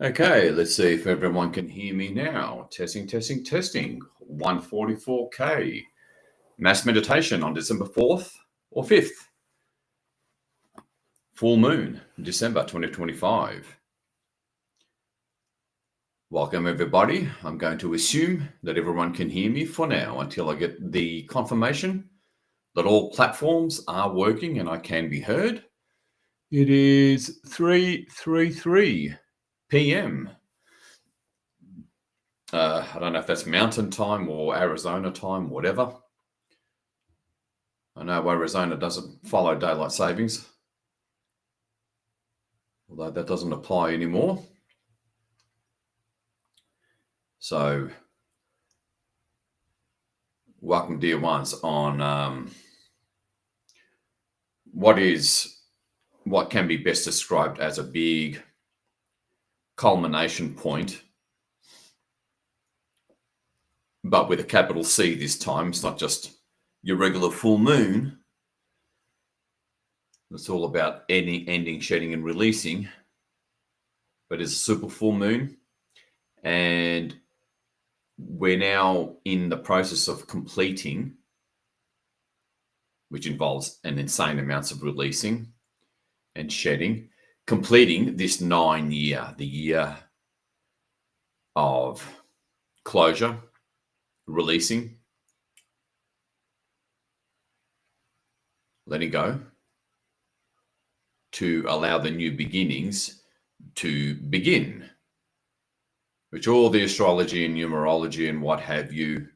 Okay, let's see if everyone can hear me now. Testing, testing, testing. 144K. Mass meditation on December 4th or 5th. Full moon, December 2025. Welcome, everybody. I'm going to assume that everyone can hear me for now until I get the confirmation that all platforms are working and I can be heard. It is 3:33 p.m. I don't know if that's Mountain Time or Arizona time, whatever. I know Arizona doesn't follow daylight savings, although that doesn't apply anymore. So, welcome, dear ones, on what can be best described as a big culmination point, but with a capital C this time. It's not just your regular full moon. It's all about ending, shedding, and releasing. But it's a super full moon, and we're now in the process of completing, which involves an insane amounts of releasing and shedding, completing this 9-year, the year of closure, releasing, letting go, to allow the new beginnings to begin, which all the astrology and numerology and what have you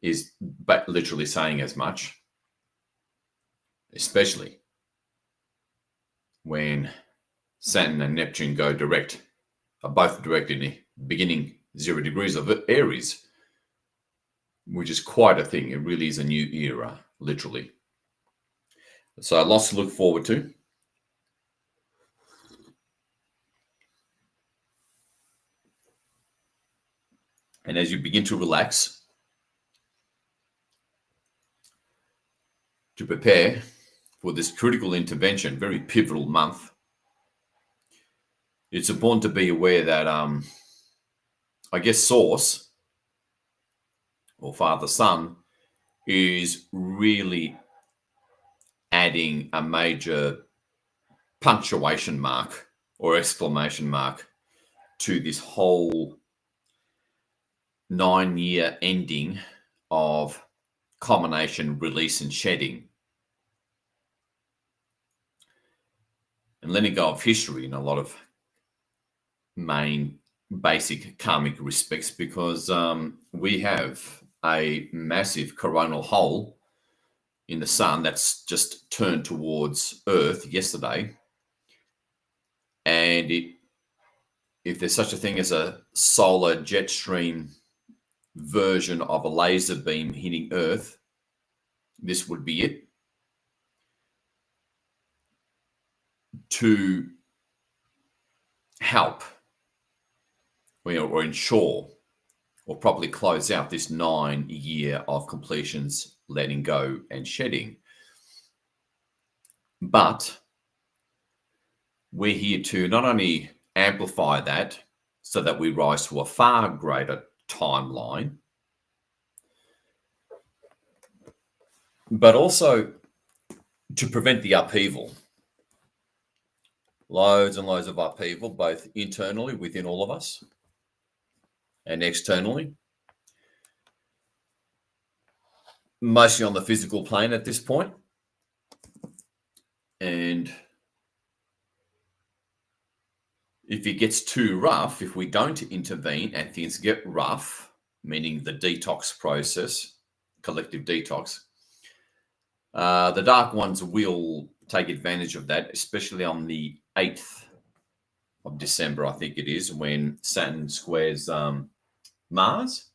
is but literally saying as much, especially when Saturn and Neptune go direct, are both direct in the beginning 0 degrees of Aries, which is quite a thing. It really is a new era, literally. So lots to look forward to. And as you begin to relax, to prepare for this critical intervention, very pivotal month, it's important to be aware that, I guess, Source or Father Sun is really adding a major punctuation mark or exclamation mark to this whole 9-year ending of culmination, release, and shedding, and letting go of history in a lot of main basic karmic respects, because we have a massive coronal hole in the sun that's just turned towards Earth yesterday, and if there's such a thing as a solar jet stream version of a laser beam hitting Earth, this would be it. To help or ensure or probably close out this 9-year of completions, letting go and shedding. But we're here to not only amplify that so that we rise to a far greater timeline, but also to prevent the upheaval. Loads and loads of upheaval, both internally within all of us and externally. Mostly on the physical plane at this point. And if it gets too rough, if we don't intervene and things get rough, meaning the detox process, collective detox, the dark ones will take advantage of that, especially on the 8th of December, I think it is, when Saturn squares Mars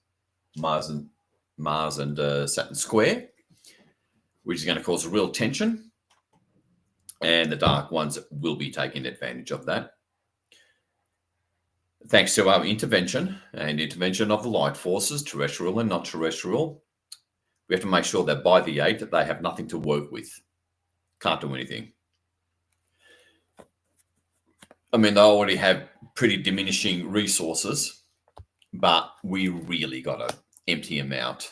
and Saturn square, which is going to cause a real tension, and the dark ones will be taking advantage of that. Thanks to our intervention and intervention of the light forces, terrestrial and not terrestrial, we have to make sure that by the 8th they have nothing to work with. Can't do anything. I mean, they already have pretty diminishing resources, but we really got to empty them out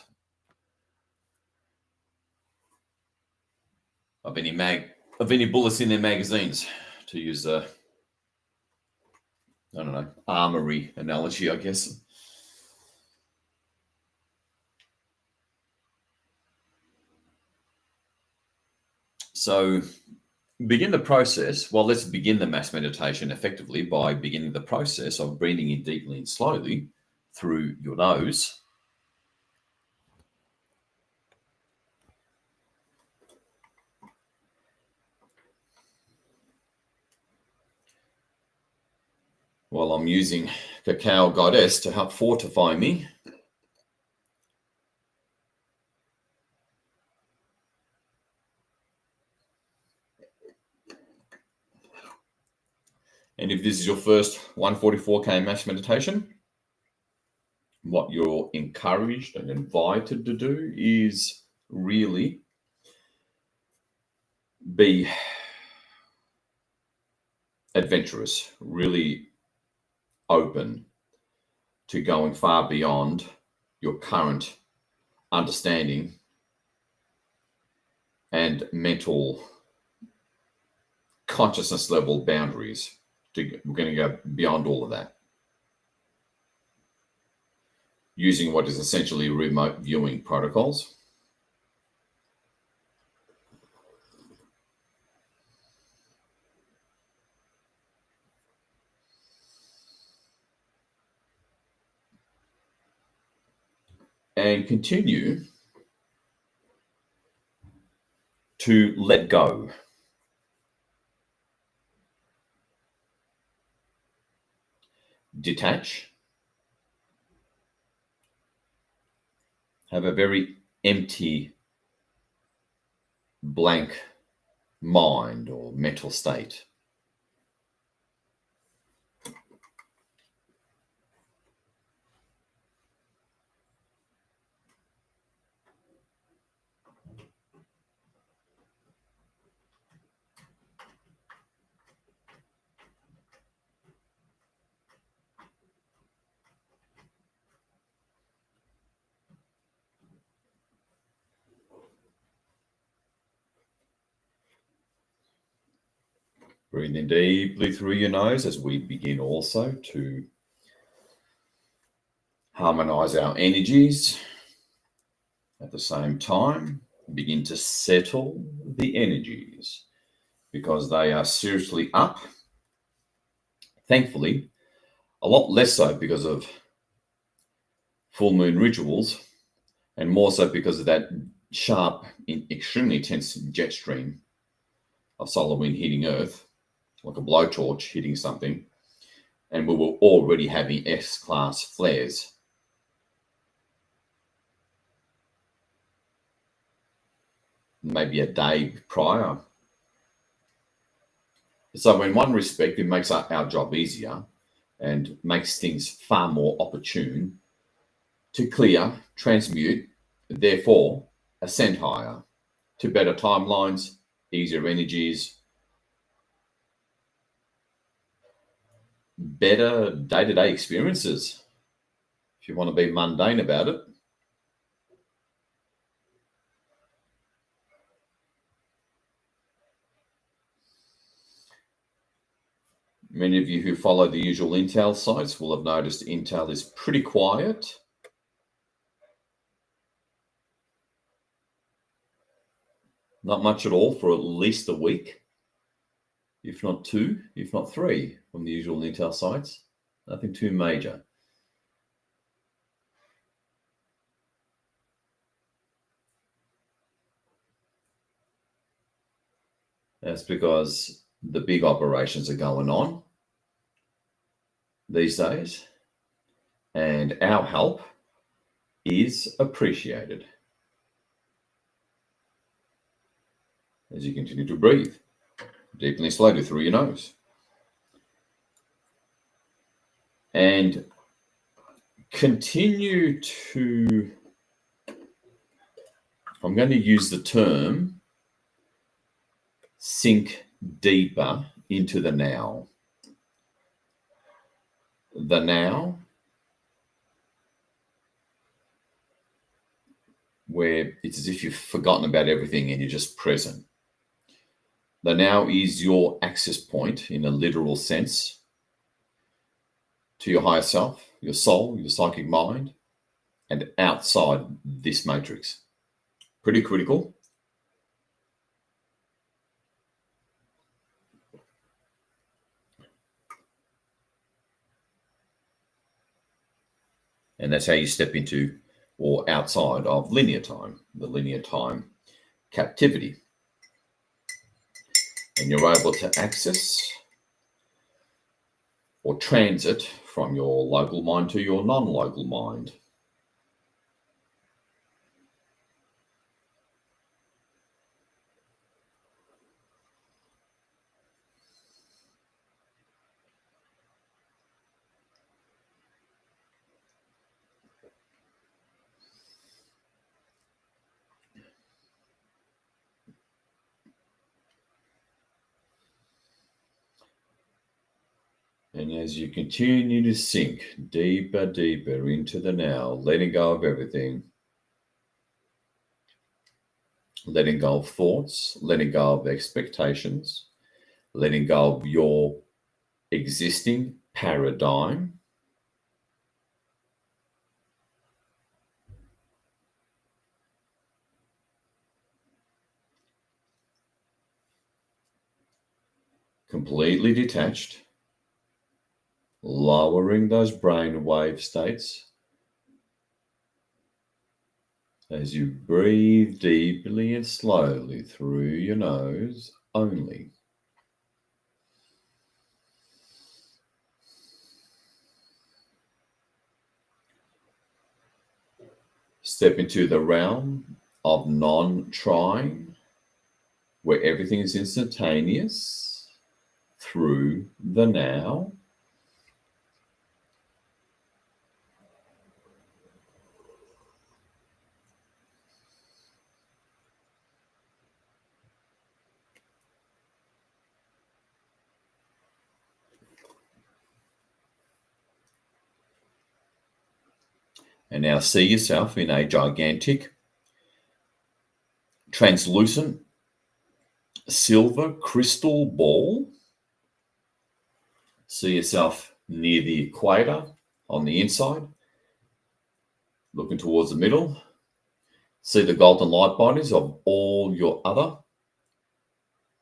of any bullets in their magazines, to use a, I don't know, armory analogy, I guess. So begin the process. Well, let's begin the mass meditation effectively by beginning the process of breathing in deeply and slowly through your nose. Well, I'm using Cacao Goddess to help fortify me. And if this is your first 144K mass meditation, what you're encouraged and invited to do is really be adventurous, really open to going far beyond your current understanding and mental consciousness level boundaries. We're going to go beyond all of that, using what is essentially remote viewing protocols. And continue to let go. Detach. Have a very empty, blank mind or mental state. Breathe in deeply through your nose as we begin also to harmonize our energies. At the same time, begin to settle the energies because they are seriously up. Thankfully, a lot less so because of full moon rituals and more so because of that sharp, extremely tense jet stream of solar wind hitting Earth, like a blowtorch hitting something, and we were already having S-class flares. Maybe a day prior. So in one respect, it makes our job easier and makes things far more opportune to clear, transmute, therefore ascend higher to better timelines, easier energies, better day-to-day experiences, if you want to be mundane about it. Many of you who follow the usual Intel sites will have noticed Intel is pretty quiet. Not much at all for at least a week, if not two, if not three, from the usual Intel sites. Nothing too major. That's because the big operations are going on these days, and our help is appreciated. As you continue to breathe deeply and slowly through your nose. And continue to, I'm going to use the term, sink deeper into the now. the now, where it's as if you've forgotten about everything and you're just present. The now is your access point in a literal sense to your higher self, your soul, your psychic mind, and outside this matrix. Pretty critical. And that's how you step into or outside of linear time, the linear time captivity. And you're able to access or transit from your local mind to your non-local mind. And as you continue to sink deeper, deeper into the now, letting go of everything, letting go of thoughts, letting go of expectations, letting go of your existing paradigm, completely detached, lowering those brainwave states as you breathe deeply and slowly through your nose only. Step into the realm of non-trying, where everything is instantaneous through the now. And now see yourself in a gigantic, translucent, silver crystal ball. See yourself near the equator on the inside, looking towards the middle. See the golden light bodies of all your other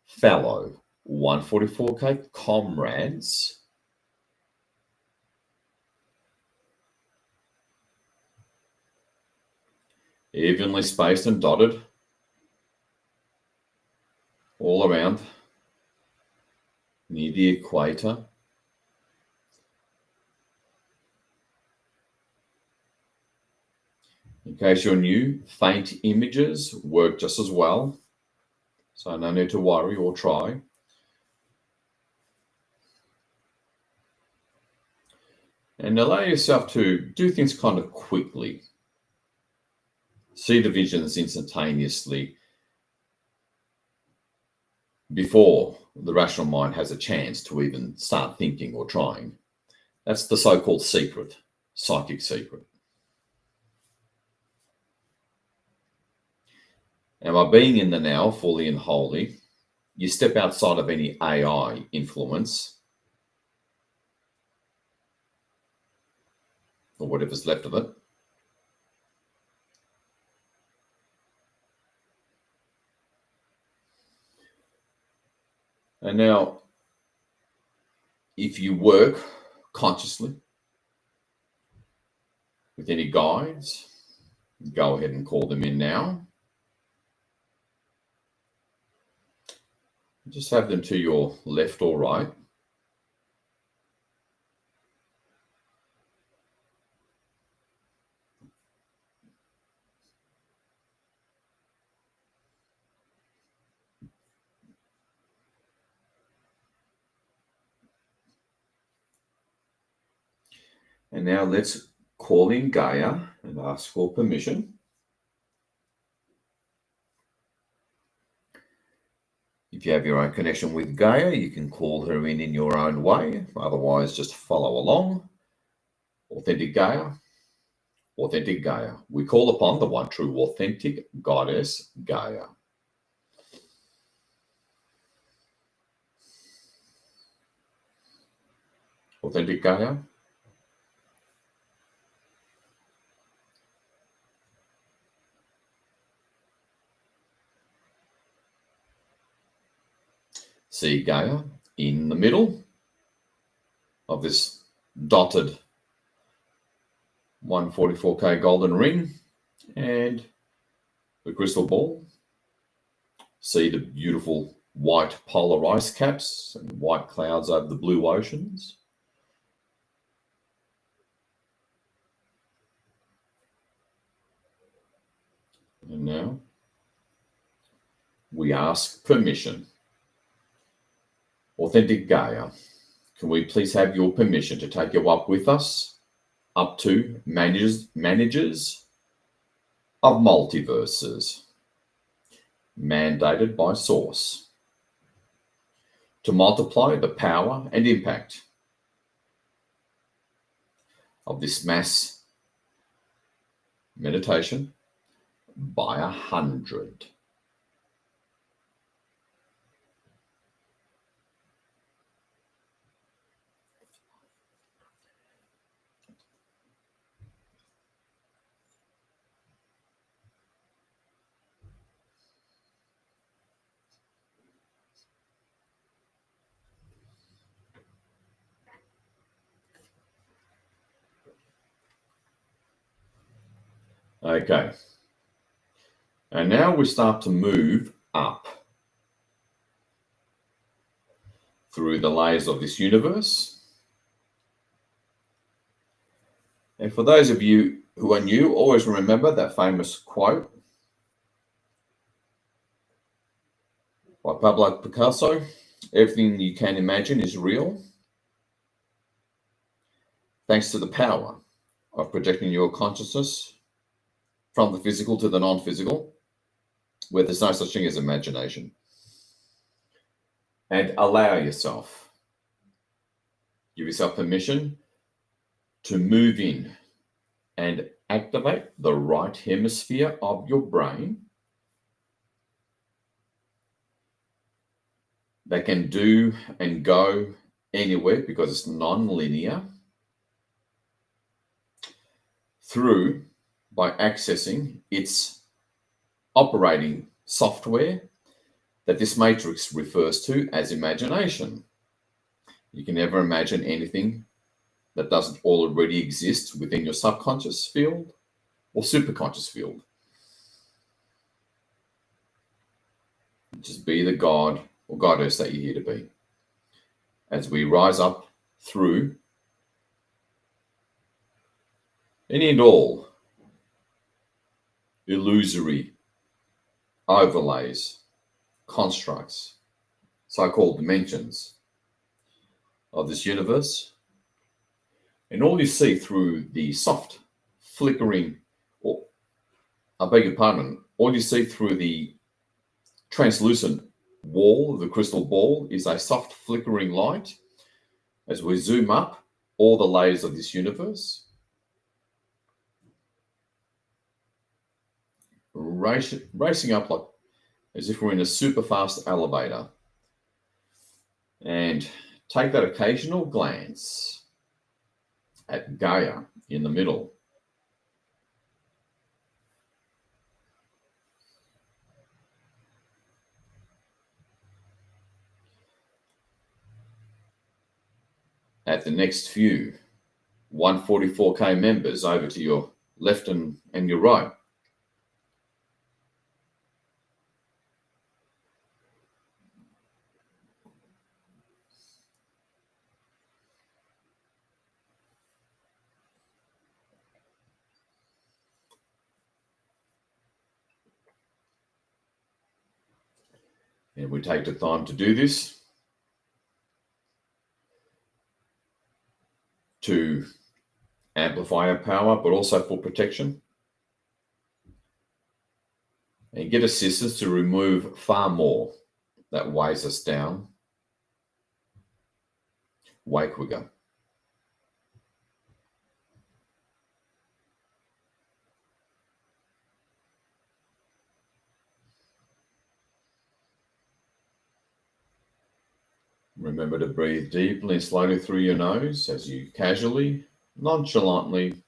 fellow 144K comrades. Evenly spaced and dotted all around near the equator. In case you're new, faint images work just as well, so no need to worry or try. And allow yourself to do things kind of quickly. See the visions instantaneously before the rational mind has a chance to even start thinking or trying. That's the so-called secret, psychic secret. And by being in the now, fully and wholly, you step outside of any AI influence or whatever's left of it. And now, if you work consciously with any guides, go ahead and call them in now. Just have them to your left or right. And now let's call in Gaia and ask for permission. If you have your own connection with Gaia, you can call her in your own way. Otherwise, just follow along. Authentic Gaia, authentic Gaia. We call upon the one true authentic goddess Gaia. Authentic Gaia. See Gaia in the middle of this dotted 144K golden ring and the crystal ball. See the beautiful white polar ice caps and white clouds over the blue oceans. And now we ask permission. Authentic Gaia, can we please have your permission to take you up with us, up to managers of multiverses, mandated by Source, to multiply the power and impact of this mass meditation by 100. Okay. And now we start to move up through the layers of this universe. And for those of you who are new, always remember that famous quote by Pablo Picasso, everything you can imagine is real, thanks to the power of projecting your consciousness from the physical to the non-physical, where there's no such thing as imagination. And allow yourself, give yourself permission to move in and activate the right hemisphere of your brain that can do and go anywhere because it's non-linear, through by accessing its operating software that this matrix refers to as imagination. You can never imagine anything that doesn't already exist within your subconscious field or superconscious field. Just be the god or goddess that you're here to be. As we rise up through any and all illusory overlays, constructs, so-called dimensions of this universe, and all you see through the soft flickering, or I beg your pardon, all you see through the translucent wall of the crystal ball is a soft flickering light. As we zoom up all the layers of this universe, racing up like as if we're in a super fast elevator, and take that occasional glance at Gaia in the middle. At the next few 144K members over to your left and your right. And we take the time to do this to amplify our power, but also for protection. And get assistance to remove far more that weighs us down. Away we go. Remember to breathe deeply and slowly through your nose as you casually, nonchalantly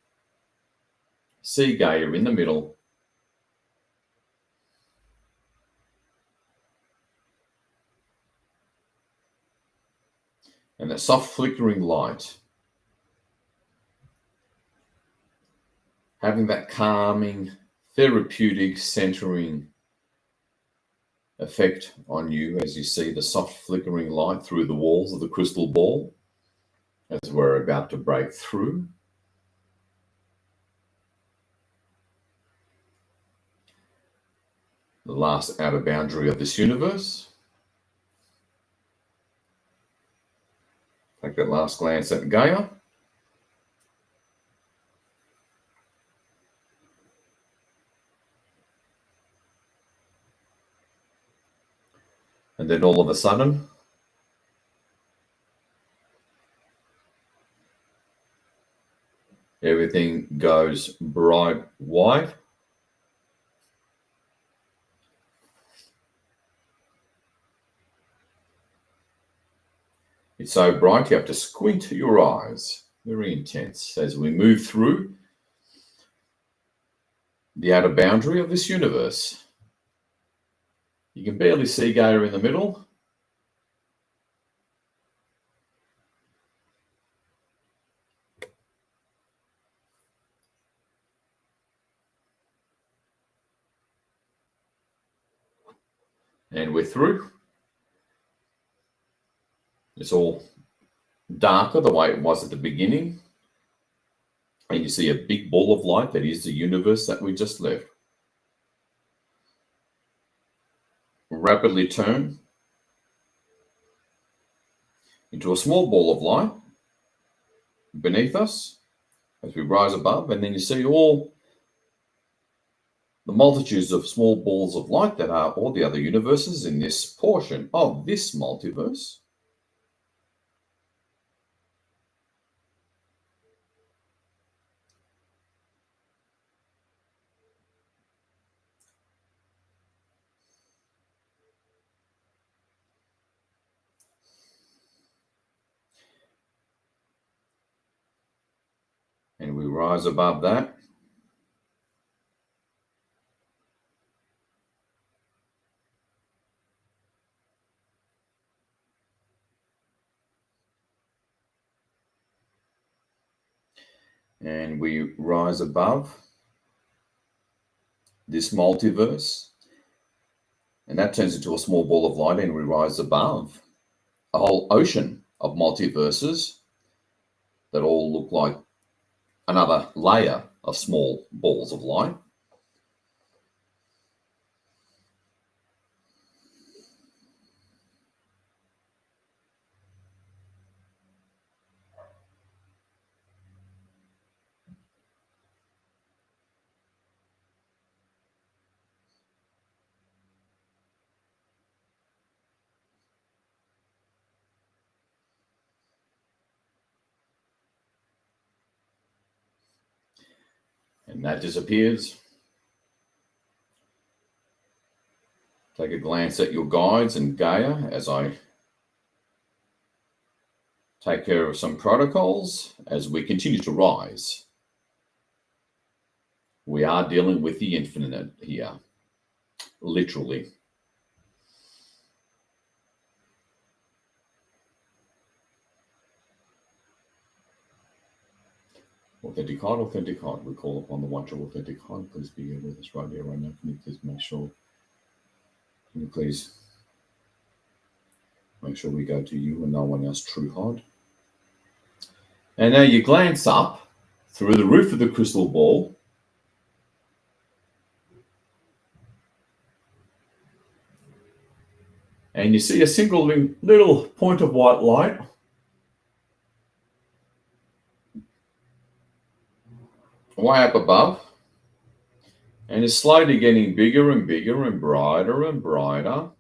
see Gaia in the middle. And that soft flickering light, having that calming, therapeutic, centering effect on you as you see the soft flickering light through the walls of the crystal ball as we're about to break through. The last outer boundary of this universe. Take that last glance at Gaia. And then all of a sudden, everything goes bright white. It's so bright you have to squint your eyes. Very intense as we move through the outer boundary of this universe. You can barely see Gaia in the middle. And we're through. It's all darker the way it was at the beginning. And you see a big ball of light that is the universe that we just left. Rapidly turn into a small ball of light beneath us as we rise above, and then you see all the multitudes of small balls of light that are all the other universes in this portion of this multiverse. And we rise above that. And we rise above this multiverse. And that turns into a small ball of light, and we rise above a whole ocean of multiverses that all look like another layer of small balls of light. And that disappears. Take a glance at your guides and Gaia as I take care of some protocols as we continue to rise. We are dealing with the infinite here, literally. Authentic heart, authentic heart. We call upon the one true authentic heart. Please be here with us right here, right now. Can you please make sure? Can you please make sure we go to you and no one else, true heart? And now you glance up through the roof of the crystal ball. And you see a single little point of white light. Way up above. And it's slowly getting bigger and bigger and brighter,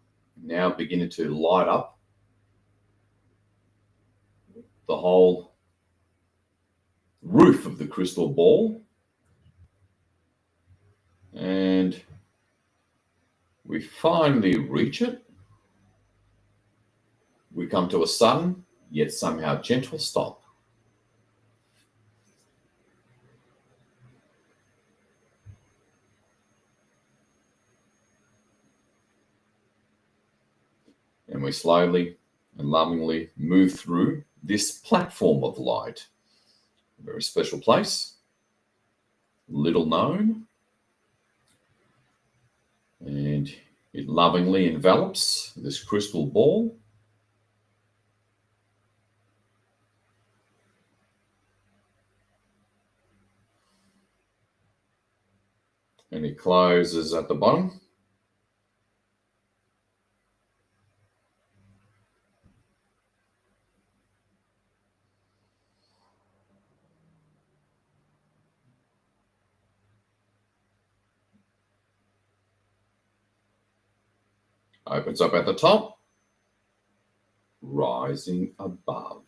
now beginning to light up the whole roof of the crystal ball. And we finally reach it. we come to a sudden, yet somehow gentle stop. And we slowly and lovingly move through this platform of light. A very special place, little known, and it lovingly envelops this crystal ball. And it closes at the bottom. Opens up at the top, rising above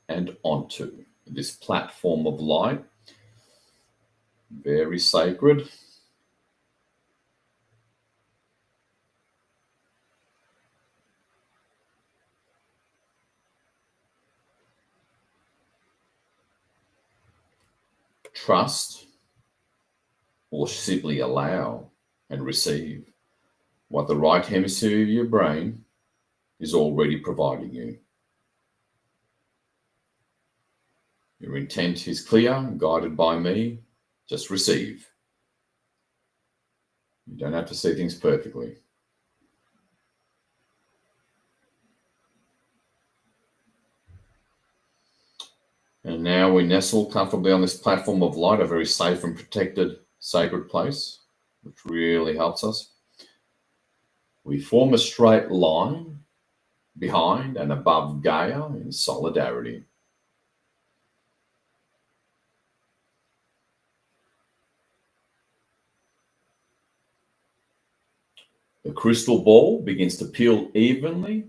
and onto this platform of light. Very sacred. Trust or simply allow and receive what the right hemisphere of your brain is already providing you. Your intent is clear, guided by me. Just receive. You don't have to see things perfectly. And now we nestle comfortably on this platform of light, a very safe and protected, sacred place, which really helps us. We form a straight line behind and above Gaia in solidarity. The crystal ball begins to peel evenly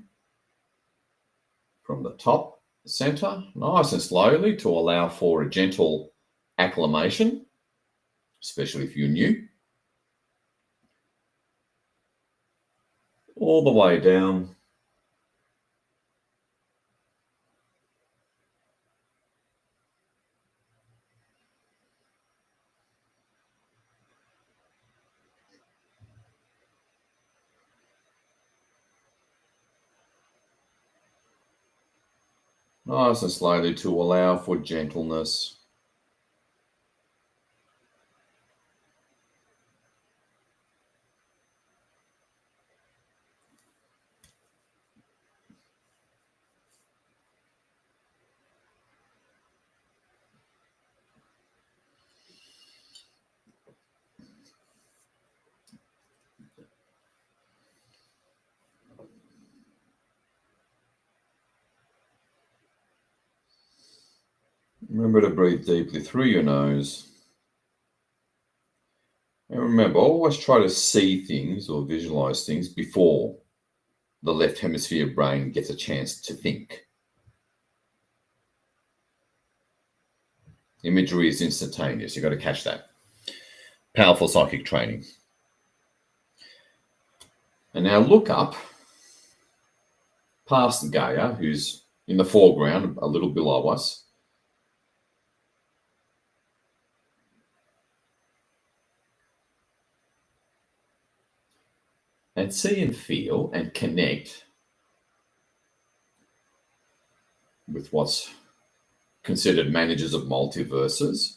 from the top center, nice and slowly, to allow for a gentle acclimation, especially if you're new. All the way down nice and slowly to allow for gentleness. Remember to breathe deeply through your nose. And remember, always try to see things or visualize things before the left hemisphere brain gets a chance to think. Imagery is instantaneous. You've got to catch that. Powerful psychic training. And now look up past Gaia, who's in the foreground, a little below us. And see and feel and connect with what's considered managers of multiverses.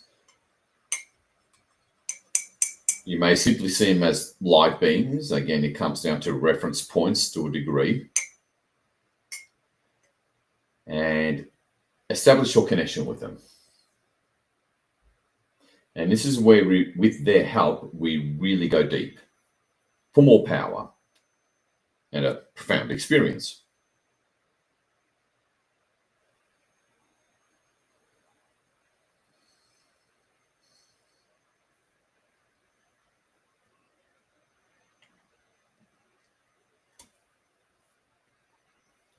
You may simply see them as light beings. Again, it comes down to reference points to a degree. And establish your connection with them. And this is where, with their help, we really go deep for more power and a profound experience.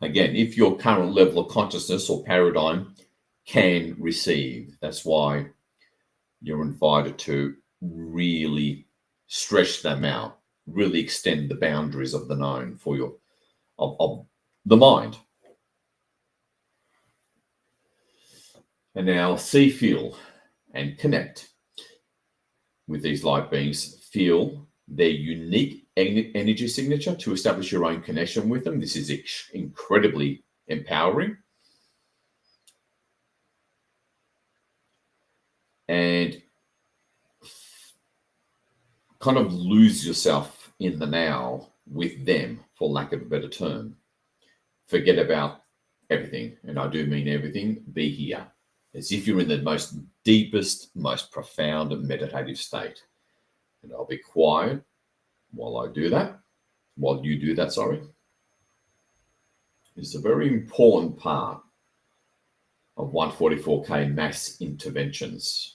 Again, if your current level of consciousness or paradigm can receive, that's why you're invited to really stretch them out, really extend the boundaries of the known for your of the mind. And now see, feel, and connect with these light beings. Feel their unique energy signature to establish your own connection with them. This is incredibly empowering. And kind of lose yourself in the now with them, for lack of a better term. Forget about everything, and I do mean everything. Be here, as if you're in the most deepest, most profound meditative state. And I'll be quiet while I do that, while you do that, sorry. It's a very important part of 144K mass interventions.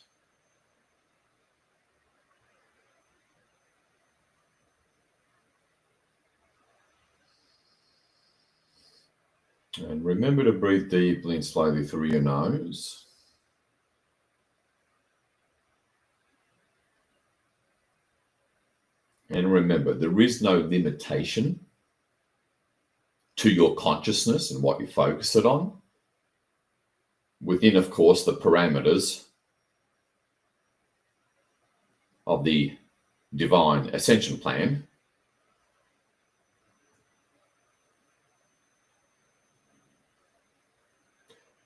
And remember to breathe deeply and slowly through your nose. And remember, there is no limitation to your consciousness and what you focus it on, within, of course, the parameters of the divine ascension plan.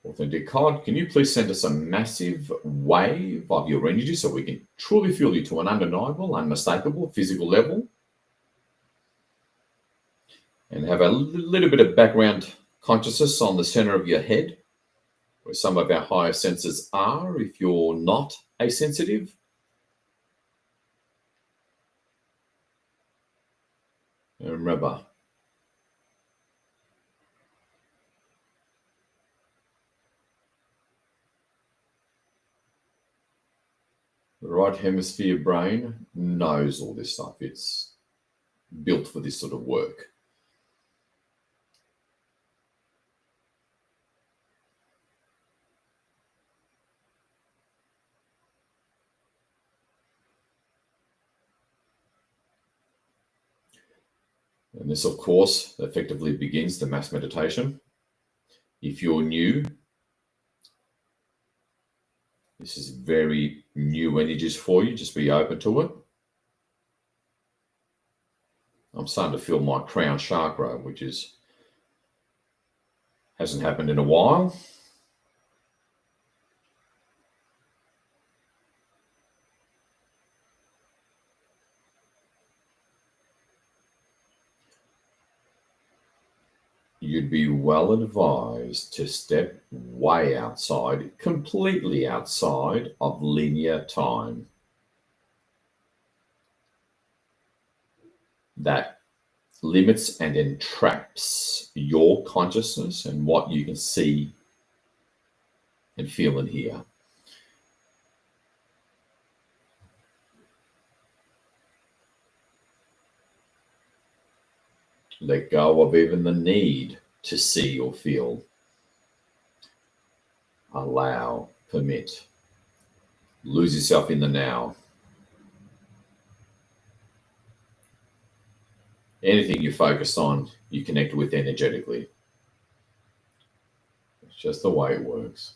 Authentic God, can you please send us a massive wave of your energy so we can truly feel you to an undeniable, unmistakable physical level? And have a little bit of background consciousness on the center of your head, where some of our higher senses are, if you're not asensitive. And remember, the right hemisphere brain knows all this stuff. It's built for this sort of work. And this, of course, effectively begins the mass meditation. If you're new, this is very new energies for you. Just be open to it. I'm starting to feel my crown chakra, which hasn't happened in a while. You'd be well advised to step way outside, completely outside of linear time. That limits and entraps your consciousness and what you can see and feel and hear. Let go of even the need to see or feel. Allow, permit. Lose yourself in the now. Anything you're focused on, you connect with energetically. It's just the way it works.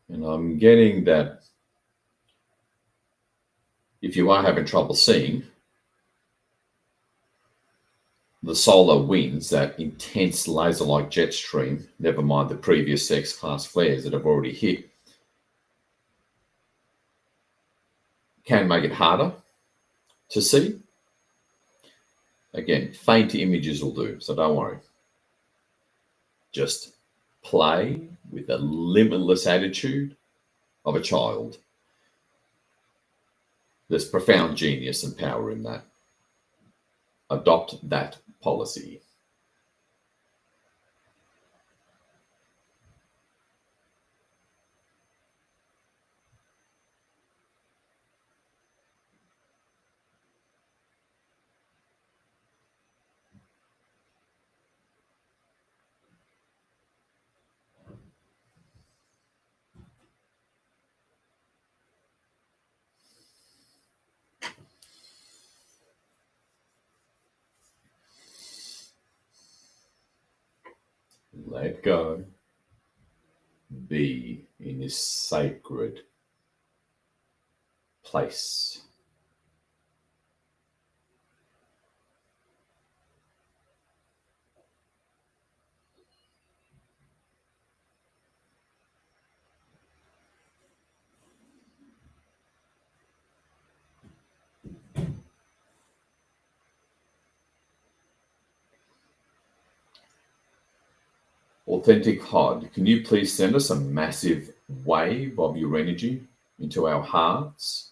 And I'm getting that if you are having trouble seeing, the solar winds, that intense laser-like jet stream, never mind the previous X-class flares that have already hit, can make it harder to see. Again, faint images will do, so don't worry. Just play with a limitless attitude of a child. There's profound genius and power in that. Adopt that policy. Let go. Be in this sacred place. Authentic Hod, can you please send us a massive wave of your energy into our hearts?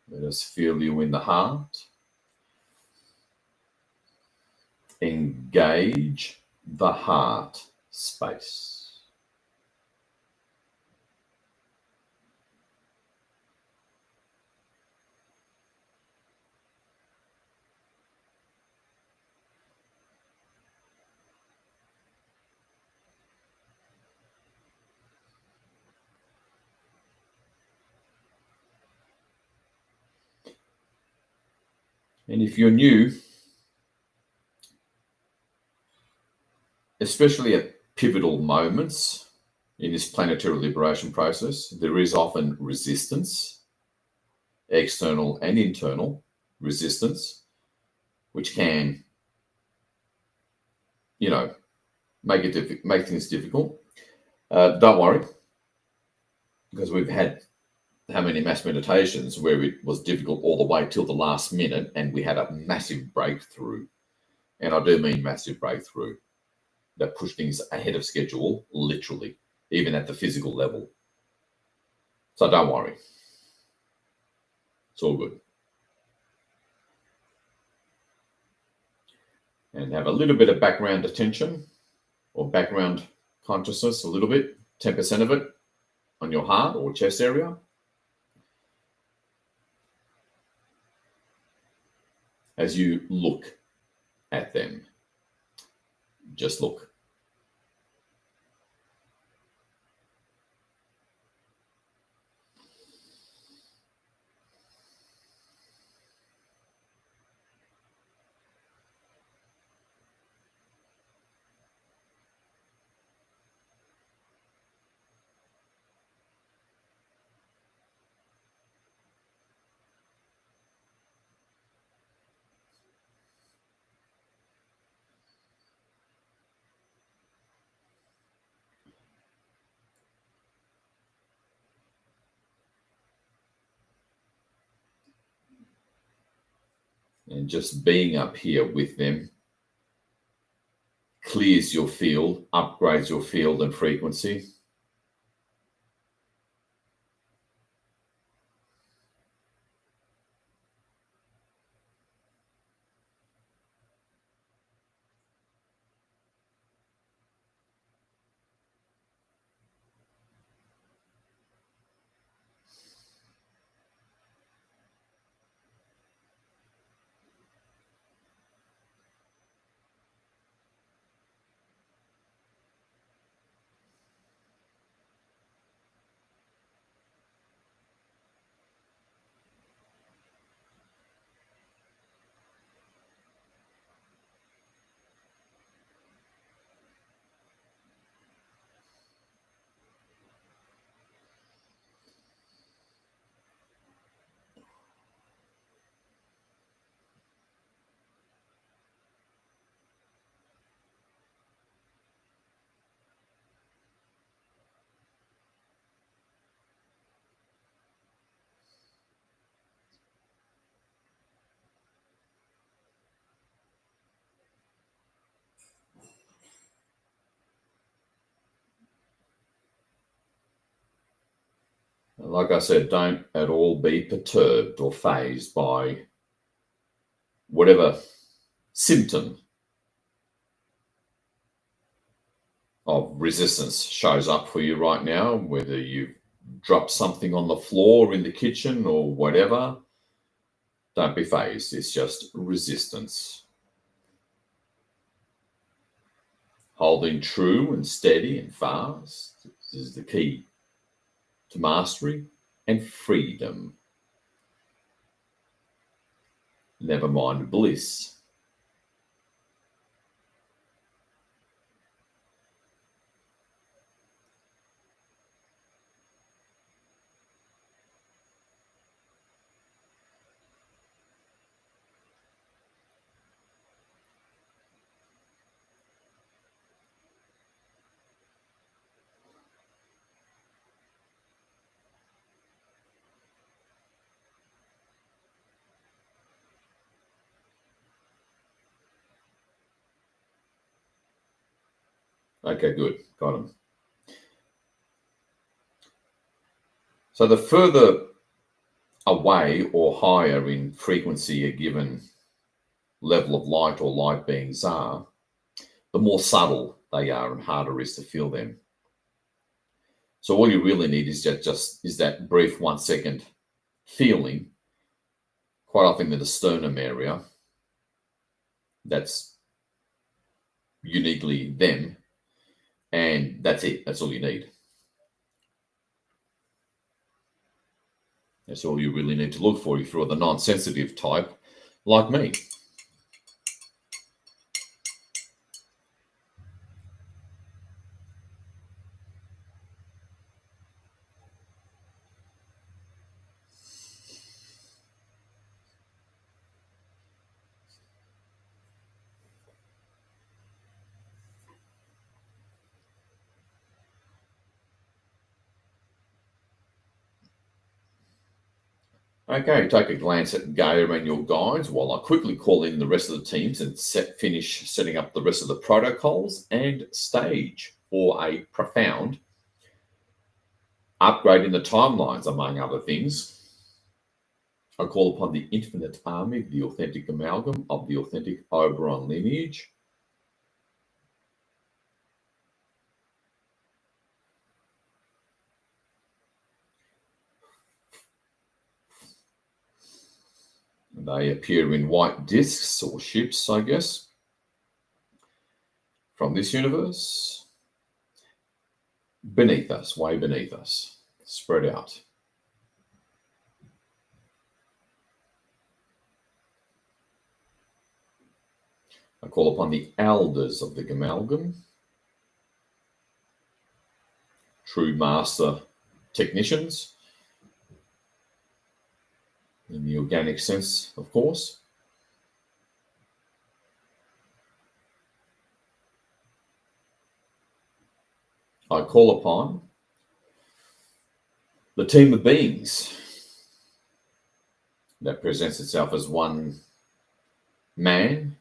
Let us feel you in the heart. Engage the heart space. And if you're new, especially at pivotal moments in this planetary liberation process, there is often resistance, external and internal resistance, which can, make things difficult. Don't worry, because we've had how many mass meditations where it was difficult all the way till the last minute, and we had a massive breakthrough. And I do mean massive breakthrough that pushed things ahead of schedule, literally, even at the physical level. So don't worry. It's all good. And have a little bit of background attention or background consciousness, a little bit, 10% of it on your heart or chest area. As you look at them, just look. And just being up here with them clears your field, upgrades your field and frequency. Like I said, don't at all be perturbed or fazed by whatever symptom of resistance shows up for you right now, whether you've dropped something on the floor in the kitchen or whatever. Don't be fazed. It's just resistance. Holding true and steady and fast is the key to mastery and freedom. Never mind bliss. Okay, good. Got them. So the further away or higher in frequency a given level of light or light beings are, the more subtle they are and harder it is to feel them. So all you really need is just that brief 1 second feeling, quite often in the sternum area. That's uniquely them, and that's it. That's all you need. That's all you really need to look for if you're the non-sensitive type like me. Okay, take a glance at Gaia and your guides while I quickly call in the rest of the teams and finish setting up the rest of the protocols and stage for a profound upgrade in the timelines, among other things. I call upon the infinite army, the authentic amalgam of the authentic Oberon lineage. They appear in white discs or ships, I guess, from this universe. Beneath us, way beneath us, spread out. I call upon the elders of the amalgam, true master technicians, in the organic sense, of course. I call upon the team of beings that presents itself as one man,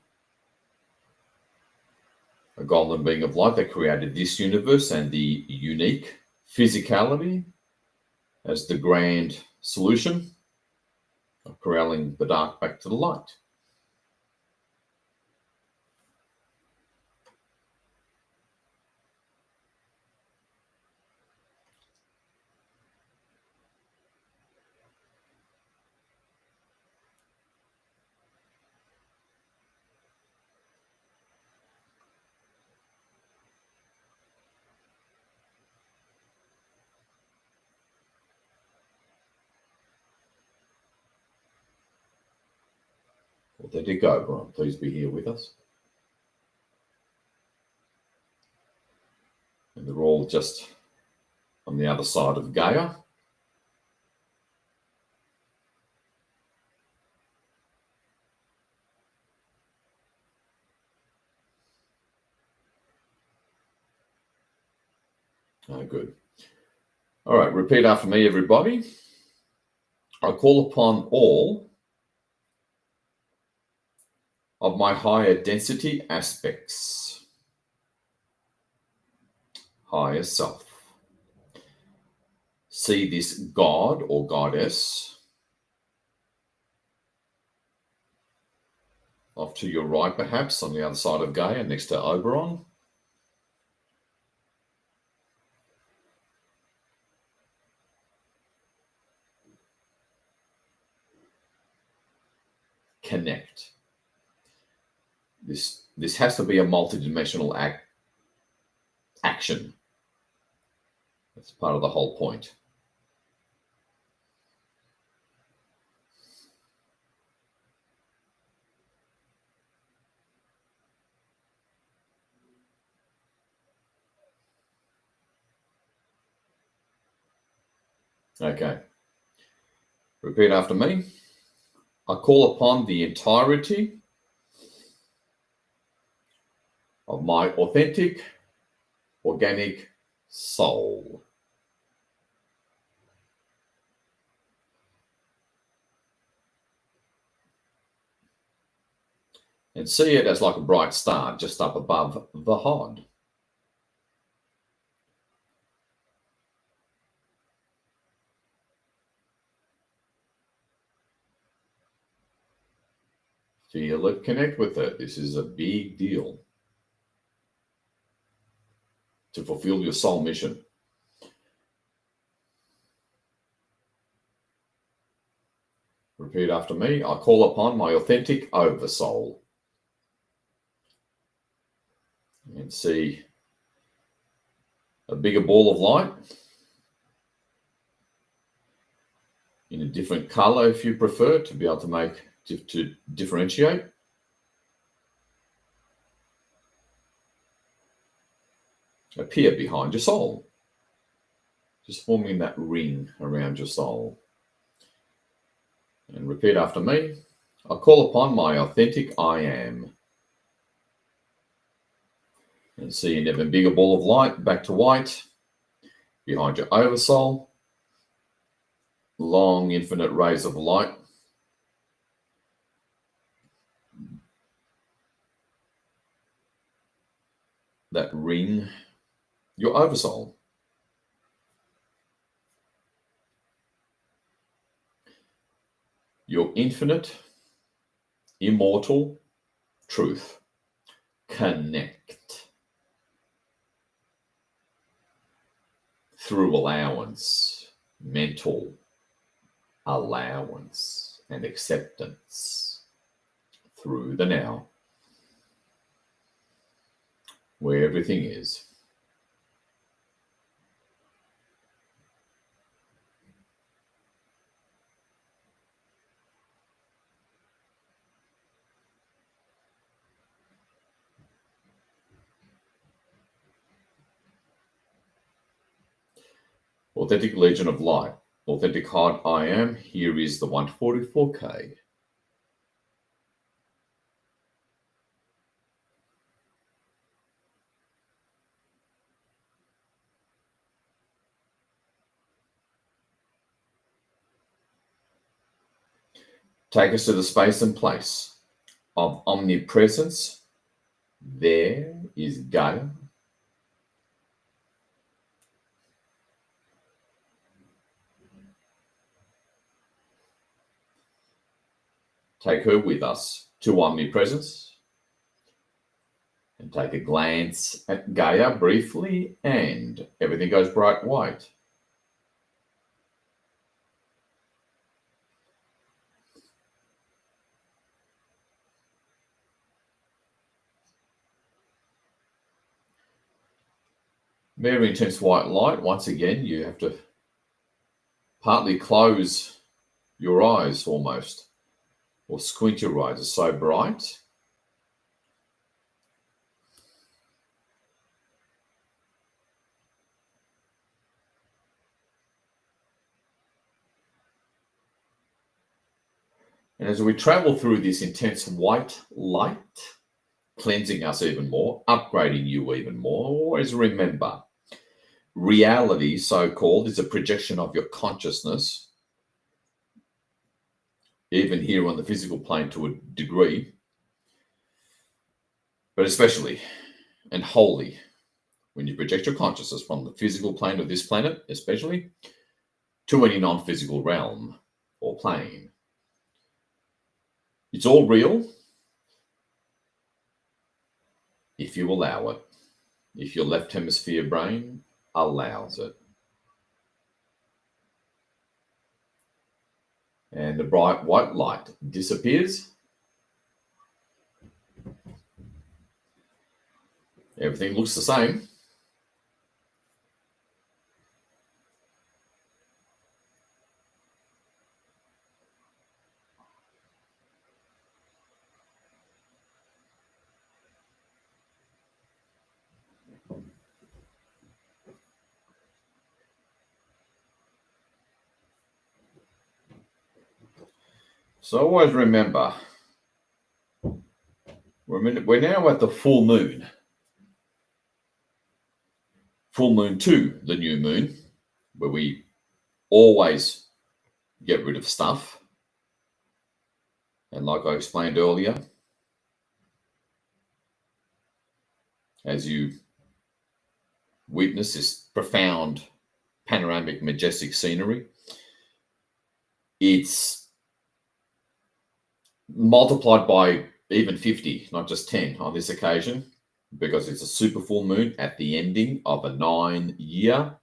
a golden being of light that created this universe and the unique physicality as the grand solution of corralling the dark back to the light. Authentic Oberon, please be here with us. And they're all just on the other side of Gaia. Oh, good. All right, repeat after me, everybody. I call upon all of my higher density aspects, higher self, see this god or goddess off to your right, perhaps, on the other side of Gaia, next to Oberon. Connect. This has to be a multidimensional action. That's part of the whole point. Okay. Repeat after me. I call upon the entirety of my authentic, organic soul. And see it as like a bright star just up above the hod. Feel it, connect with it. This is a big deal to fulfill your soul mission. Repeat after me. I call upon my authentic oversoul. And see a bigger ball of light in a different color if you prefer, to be able to differentiate. Appear behind your soul, just forming that ring around your soul. And repeat after me. I call upon my authentic I am. And see an even bigger ball of light back to white behind your oversoul. Long infinite rays of light. That ring your oversoul. Your infinite, immortal truth. Connect. Through allowance, mental allowance and acceptance. Through the now, where everything is. Authentic Legion of Light. Authentic Heart I am. Here is the 144K. Take us to the space and place of omnipresence. There is Gaia. Take her with us to omnipresence and take a glance at Gaia briefly, and everything goes bright white. Very intense white light. Once again, you have to partly close your eyes almost, or squint your eyes. It's so bright. And as we travel through this intense white light, cleansing us even more, upgrading you even more, always remember, reality, so-called, is a projection of your consciousness, even here on the physical plane to a degree, but especially and wholly when you project your consciousness from the physical plane of this planet, especially to any non-physical realm or plane. It's all real if you allow it, if your left hemisphere brain allows it. And the bright white light disappears. Everything looks the same. So always remember, we're now at the full moon. Full moon to the new moon, where we always get rid of stuff. And like I explained earlier, as you witness this profound, panoramic, majestic scenery, it's multiplied by even 50, not just 10 on this occasion, because it's a super full moon at the ending of a 9-year.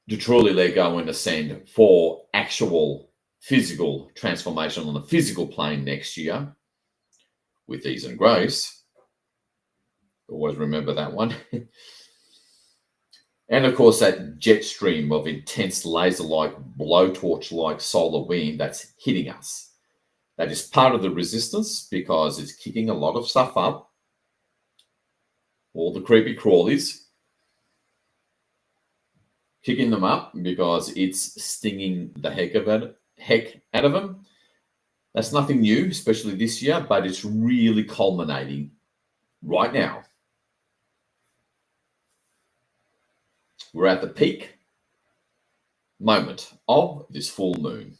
To truly let go and ascend for actual physical transformation on the physical plane next year with ease and grace. Always remember that one. And of course, that jet stream of intense laser-like, blowtorch-like solar wind that's hitting us. That is part of the resistance because it's kicking a lot of stuff up. All the creepy crawlies. Kicking them up because it's stinging the heck out of them. That's nothing new, especially this year, but it's really culminating right now. We're at the peak moment of this full moon.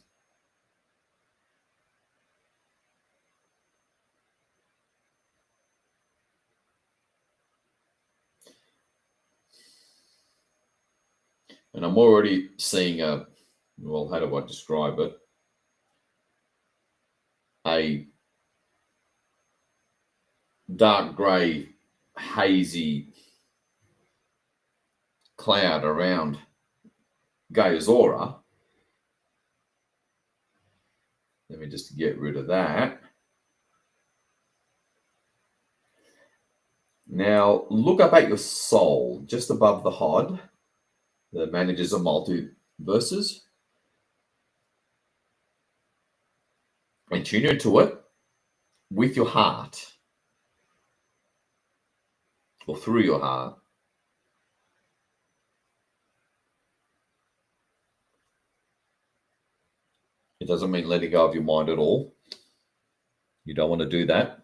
And I'm already seeing how do I describe it? A dark grey, hazy cloud around Gaia's aura. Let me just get rid of that. Now, look up at your soul, just above the HOD, the managers of multiverses, and tune into it with your heart, or through your heart. It doesn't mean letting go of your mind at all. You don't want to do that.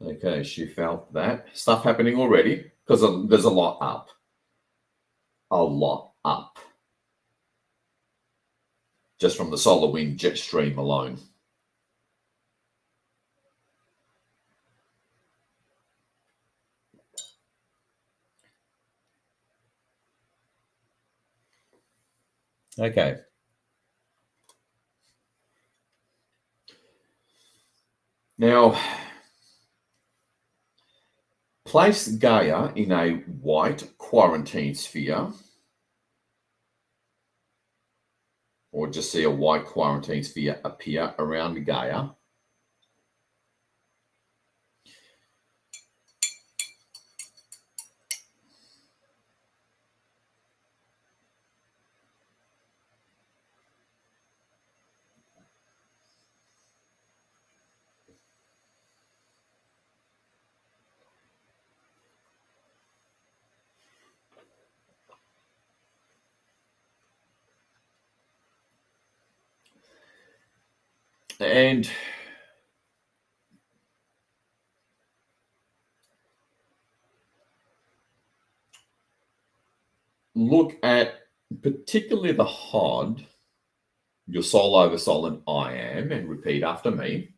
Okay, she felt that stuff happening already because there's a lot up. A lot up. Just from the solar wind jet stream alone. Okay. Now, place Gaia in a white quarantine sphere, or just see a white quarantine sphere appear around Gaia. And look at particularly the HOD, your soul over soul and I am, and repeat after me.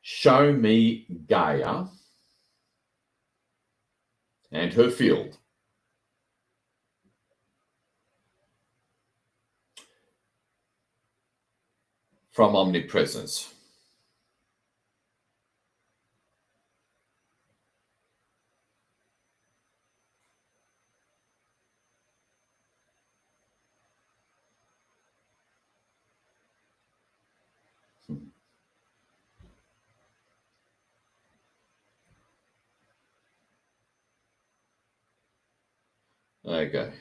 Show me Gaia and her field. From omnipresence. Okay.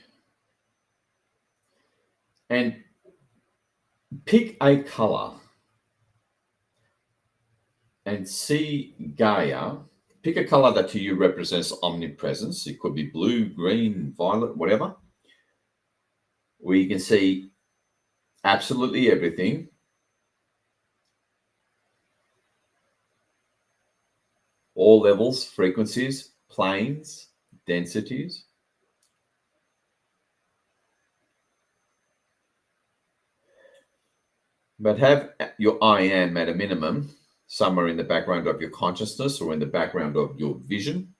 And pick a color and see Gaia. Pick a color that to you represents omnipresence. It could be blue, green, violet, whatever. Where you can see absolutely everything. All levels, frequencies, planes, densities. But have your I am at a minimum, somewhere in the background of your consciousness or in the background of your vision.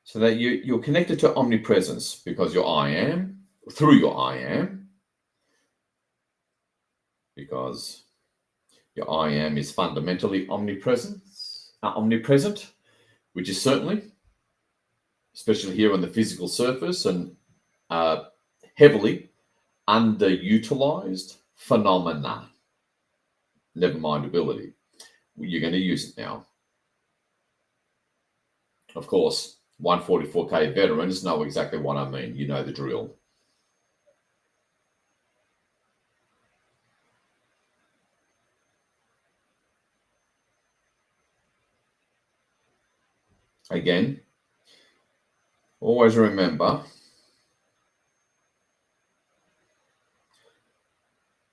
So that you're connected to omnipresence because your I am, through your I am, because your I am is fundamentally omnipresent, which is certainly, especially here on the physical surface, and heavily underutilized phenomena. Never mind ability. You're going to use it now. Of course, 144K veterans know exactly what I mean. You know the drill. Again, always remember,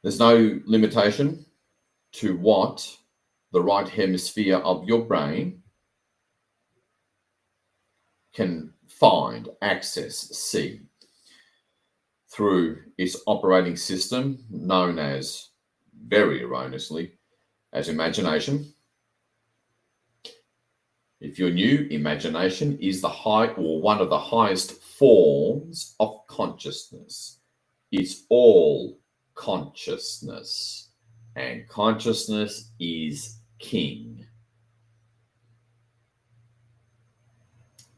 there's no limitation to what the right hemisphere of your brain can find, access, see through its operating system, known as, very erroneously, as imagination. If you're new, imagination is the high or one of the highest forms of consciousness. It's all consciousness, and consciousness is king.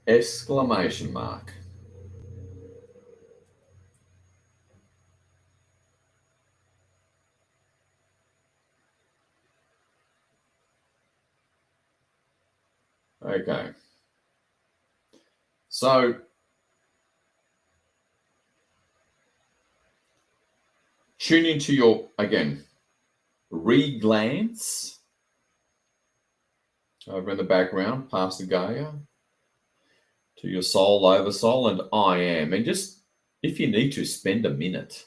Exclamation mark. Okay. So tune into your, again, re-glance over in the background, past the Gaia, to your soul, over soul, and I am. And just, if you need to, spend a minute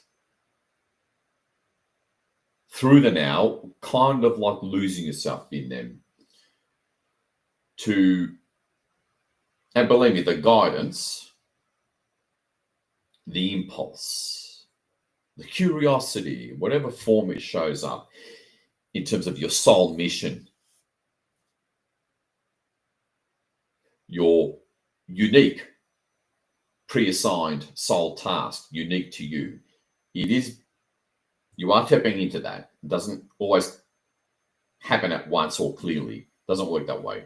through the now, kind of like losing yourself in them. And believe me, the guidance, the impulse, the curiosity, whatever form it shows up in terms of your soul mission, your unique pre-assigned soul task, unique to you. You are tapping into that. It doesn't always happen at once or clearly. It doesn't work that way.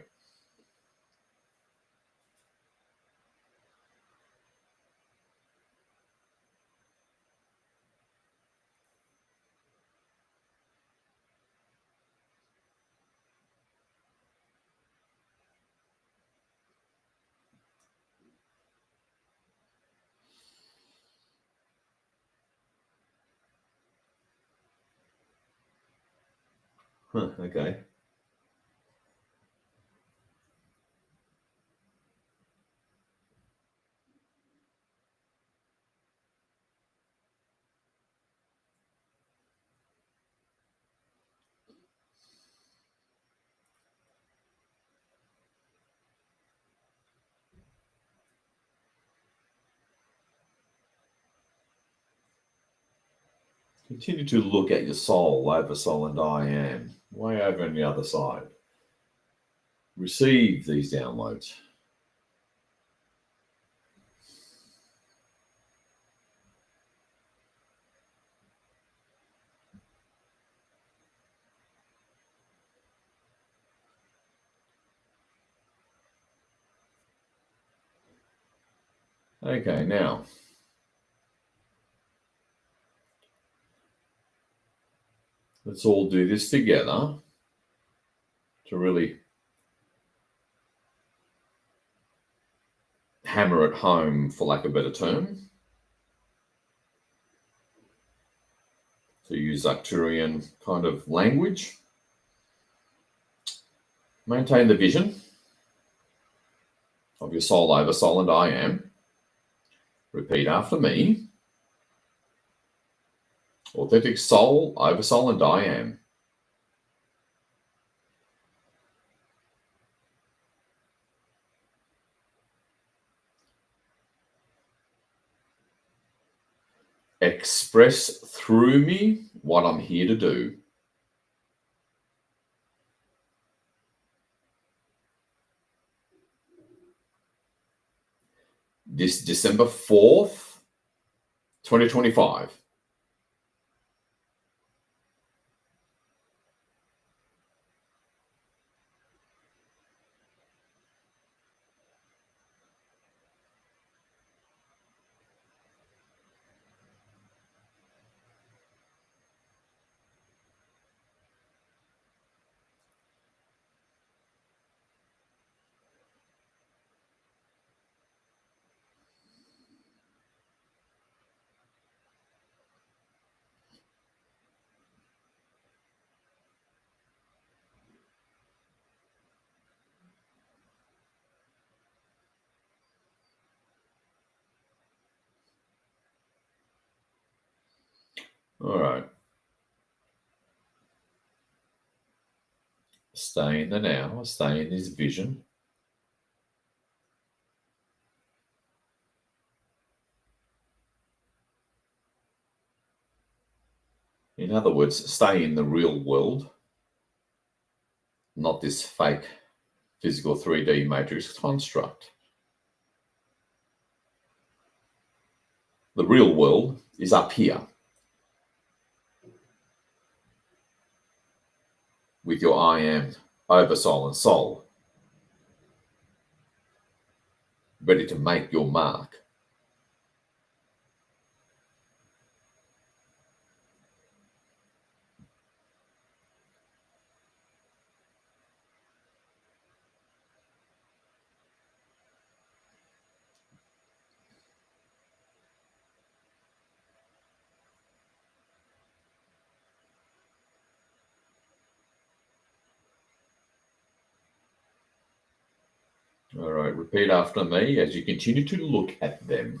Okay. Continue to look at your soul, oversoul, and I am, way over on the other side. Receive these downloads. Okay, now let's all do this together to really hammer it home, for lack of a better term. To use Arcturian kind of language. Maintain the vision of your soul, oversoul, and I am. Repeat after me. Authentic soul, oversoul, and I am. Express through me what I'm here to do. This December 4th, 2025. All right. Stay in the now, stay in this vision. In other words, stay in the real world, not this fake physical 3D matrix construct. The real world is up here with your I am, oversoul, and soul, ready to make your mark. All right, repeat after me as you continue to look at them.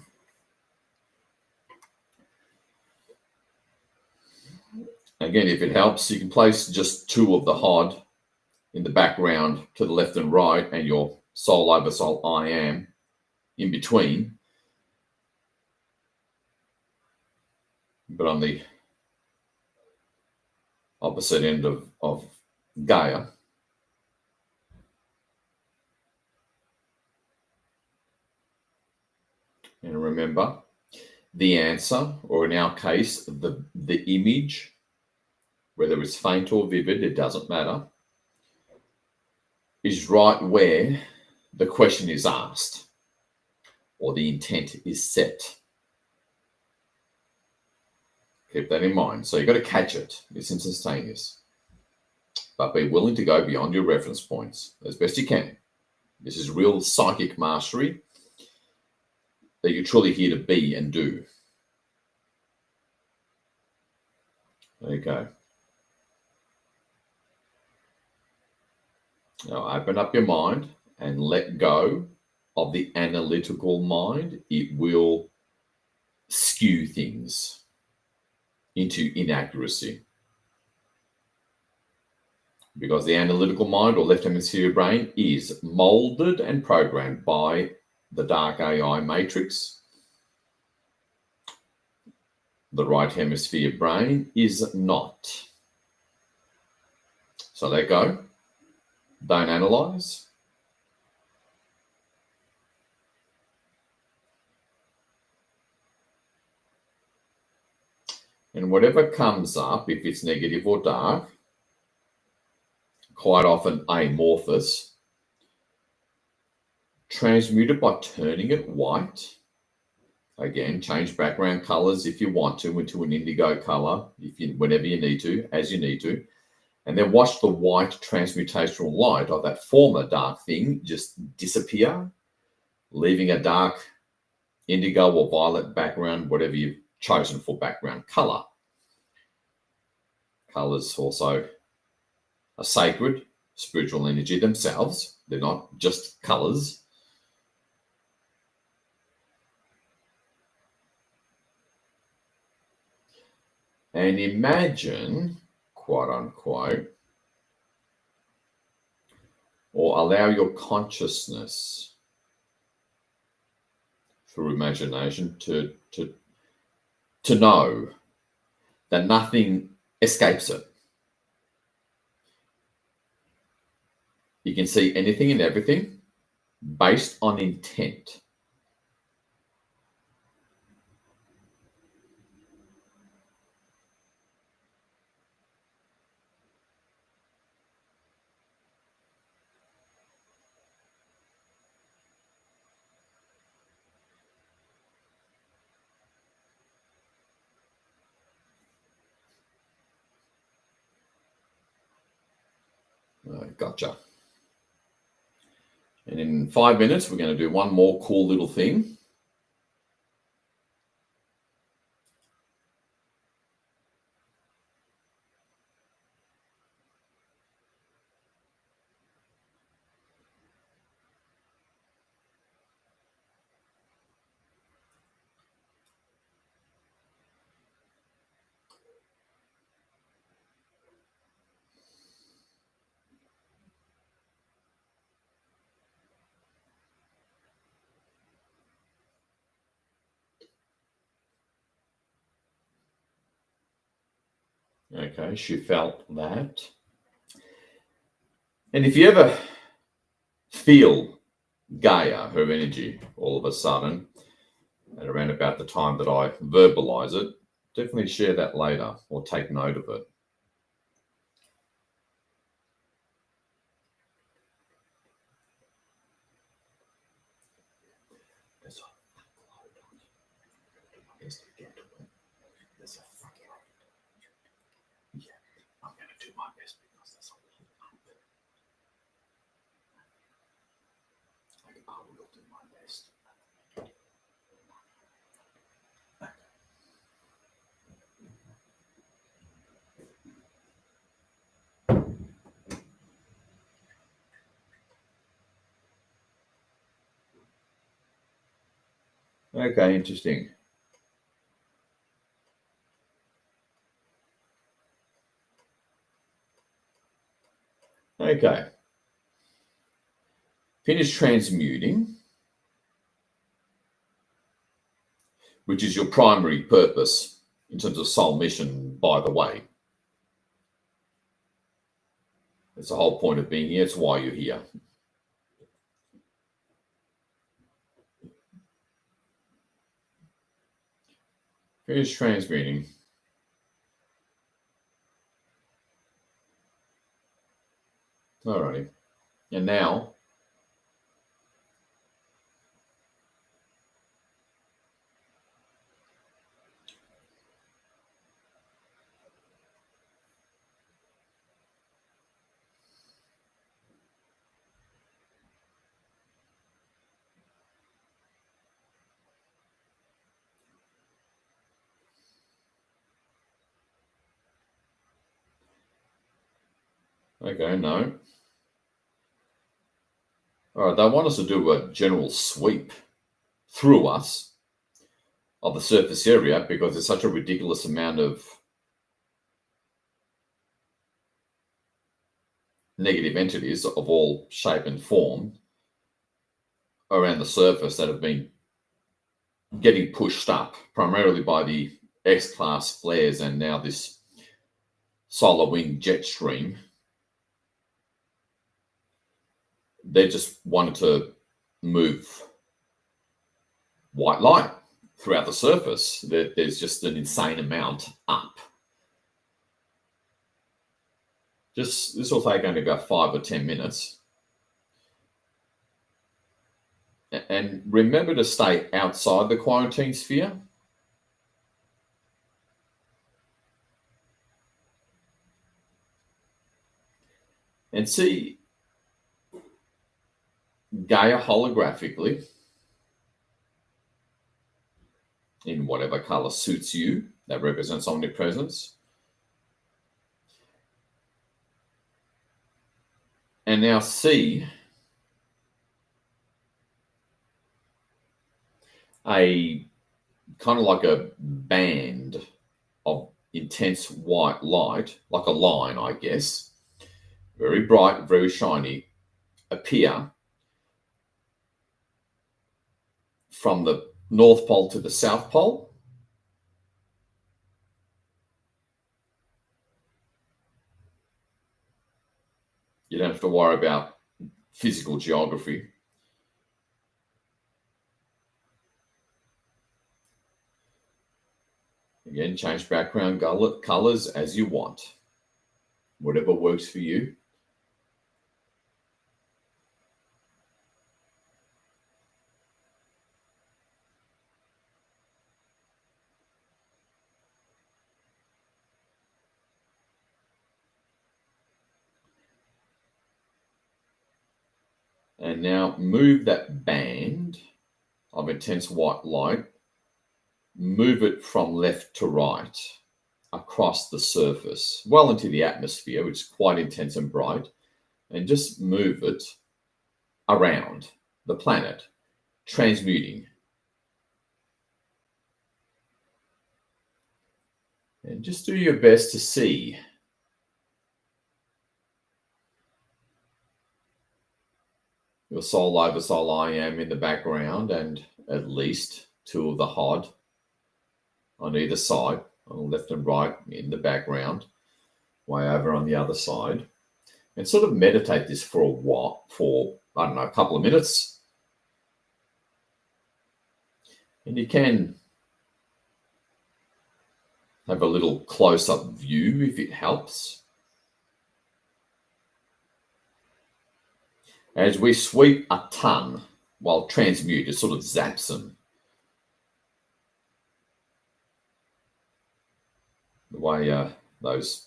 Again, if it helps, you can place just two of the HOD in the background to the left and right, and your soul, oversoul, I am in between. But on the opposite end of Gaia. And remember, the answer, or in our case, the image, whether it's faint or vivid, it doesn't matter, is right where the question is asked or the intent is set. Keep that in mind. So you've got to catch it. It's instantaneous. But be willing to go beyond your reference points as best you can. This is real psychic mastery that you're truly here to be and do. Okay. Now open up your mind and let go of the analytical mind. It will skew things into inaccuracy. Because the analytical mind or left hemisphere brain is molded and programmed by the dark AI matrix. The right hemisphere brain is not. So let go. Don't analyze. And whatever comes up, if it's negative or dark, quite often amorphous, transmute it by turning it white. Again, change background colors if you want to into an indigo color, whenever you need to, as you need to. And then watch the white transmutational light of that former dark thing just disappear, leaving a dark indigo or violet background, whatever you've chosen for background color. Colors also are sacred, spiritual energy themselves. They're not just colors. And imagine, quote unquote, or allow your consciousness through imagination to know that nothing escapes it. You can see anything and everything based on intent. Gotcha. And in 5 minutes, we're going to do one more cool little thing. Okay, she felt that. And if you ever feel Gaia, her energy, all of a sudden, at around about the time that I verbalize it, definitely share that later or take note of it. I'm going to do my best because there's a lot of I will do my best. Okay, interesting. Okay. Finish transmuting, which is your primary purpose in terms of soul mission, by the way. It's the whole point of being here. It's why you're here. Finish transmuting. Alrighty. And now, okay, no. All right, they want us to do a general sweep through us of the surface area because there's such a ridiculous amount of negative entities of all shape and form around the surface that have been getting pushed up primarily by the X-class flares and now this solar wind jet stream. They just wanted to move white light throughout the surface. There's just an insane amount up. This will take only about 5 or 10 minutes. And remember to stay outside the quarantine sphere. And see Gaia holographically in whatever color suits you that represents omnipresence. And now see a kind of like a band of intense white light, like a line, I guess, very bright, very shiny, appear from the North Pole to the South Pole. You don't have to worry about physical geography. Again, change background colors as you want. Whatever works for you. And now move that band of intense white light, move it from left to right across the surface, well into the atmosphere, which is quite intense and bright, and just move it around the planet, transmuting. And just do your best to see your soul oversoul I am in the background, and at least two of the HOD on either side, on the left and right in the background, way over on the other side. And sort of meditate this for a while, for, I don't know, a couple of minutes. And you can have a little close-up view if it helps. As we sweep a ton while transmute, it sort of zaps them. The way those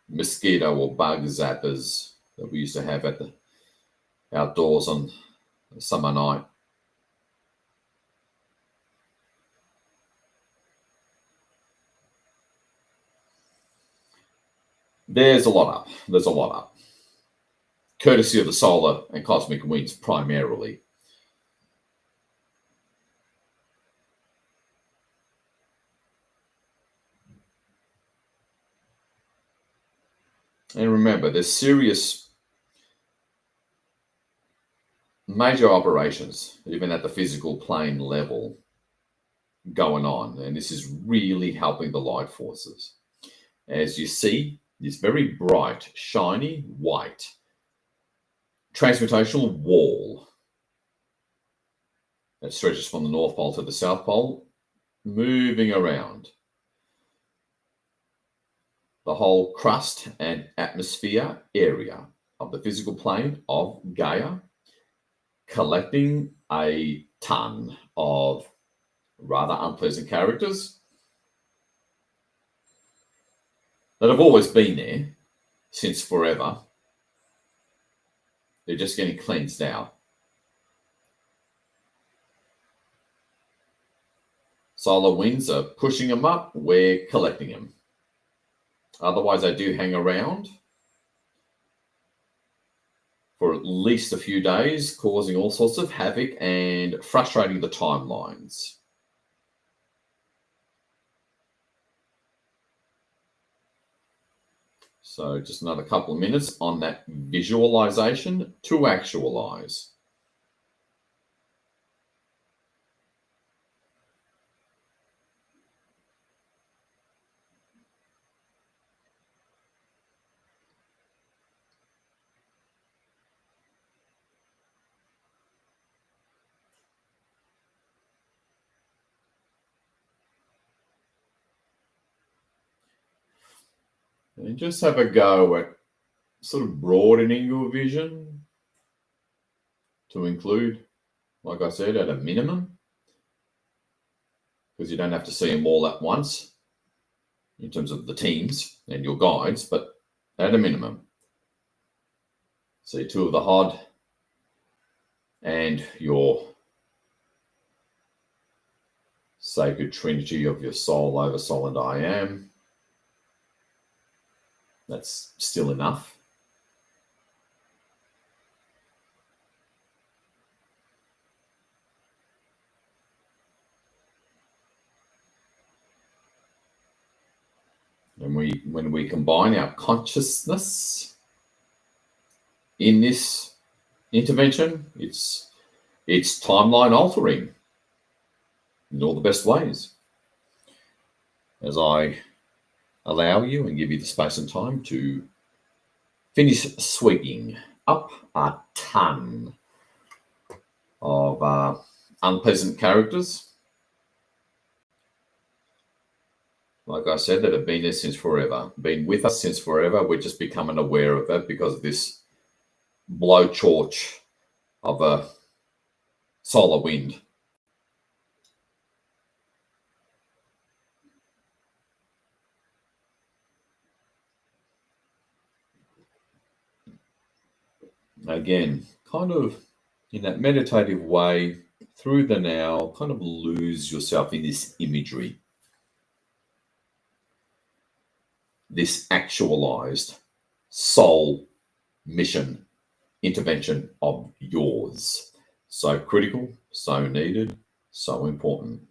mosquito or bug zappers that we used to have at the outdoors on a summer night. There's a lot up. There's a lot up. Courtesy of the solar and cosmic winds primarily. And remember, there's serious major operations, even at the physical plane level, going on. And this is really helping the light forces. As you see, this very bright, shiny, white transmutational wall that stretches from the North Pole to the South Pole, moving around the whole crust and atmosphere area of the physical plane of Gaia, collecting a ton of rather unpleasant characters that have always been there since forever. They're just getting cleansed out. Solar winds are pushing them up. We're collecting them. Otherwise, they do hang around for at least a few days, causing all sorts of havoc and frustrating the timelines. So just another couple of minutes on that visualization to actualize. And just have a go at sort of broadening your vision to include, like I said, at a minimum, because you don't have to see them all at once in terms of the teams and your guides, but at a minimum. See two of the HOD and your sacred trinity of your soul, oversoul, and I am. That's still enough. And when we combine our consciousness in this intervention, it's timeline altering in all the best ways. As I allow you and give you the space and time to finish sweeping up a ton of unpleasant characters, like I said, that have been there since forever, been with us since forever. We're just becoming aware of it because of this blowtorch of a solar wind. Again, kind of in that meditative way, through the now, kind of lose yourself in this imagery, this actualized soul mission intervention of yours. So critical, so needed, so important.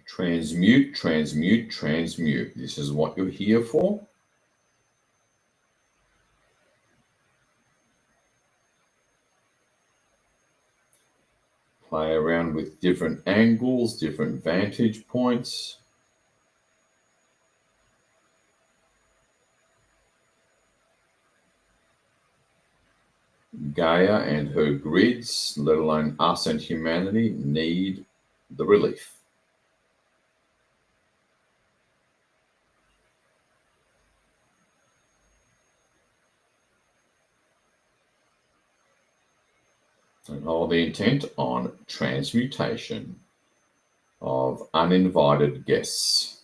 Transmute, transmute, transmute. This is what you're here for. Play around with different angles, different vantage points. Gaia and her grids, let alone us and humanity, need the relief. And hold the intent on transmutation of uninvited guests.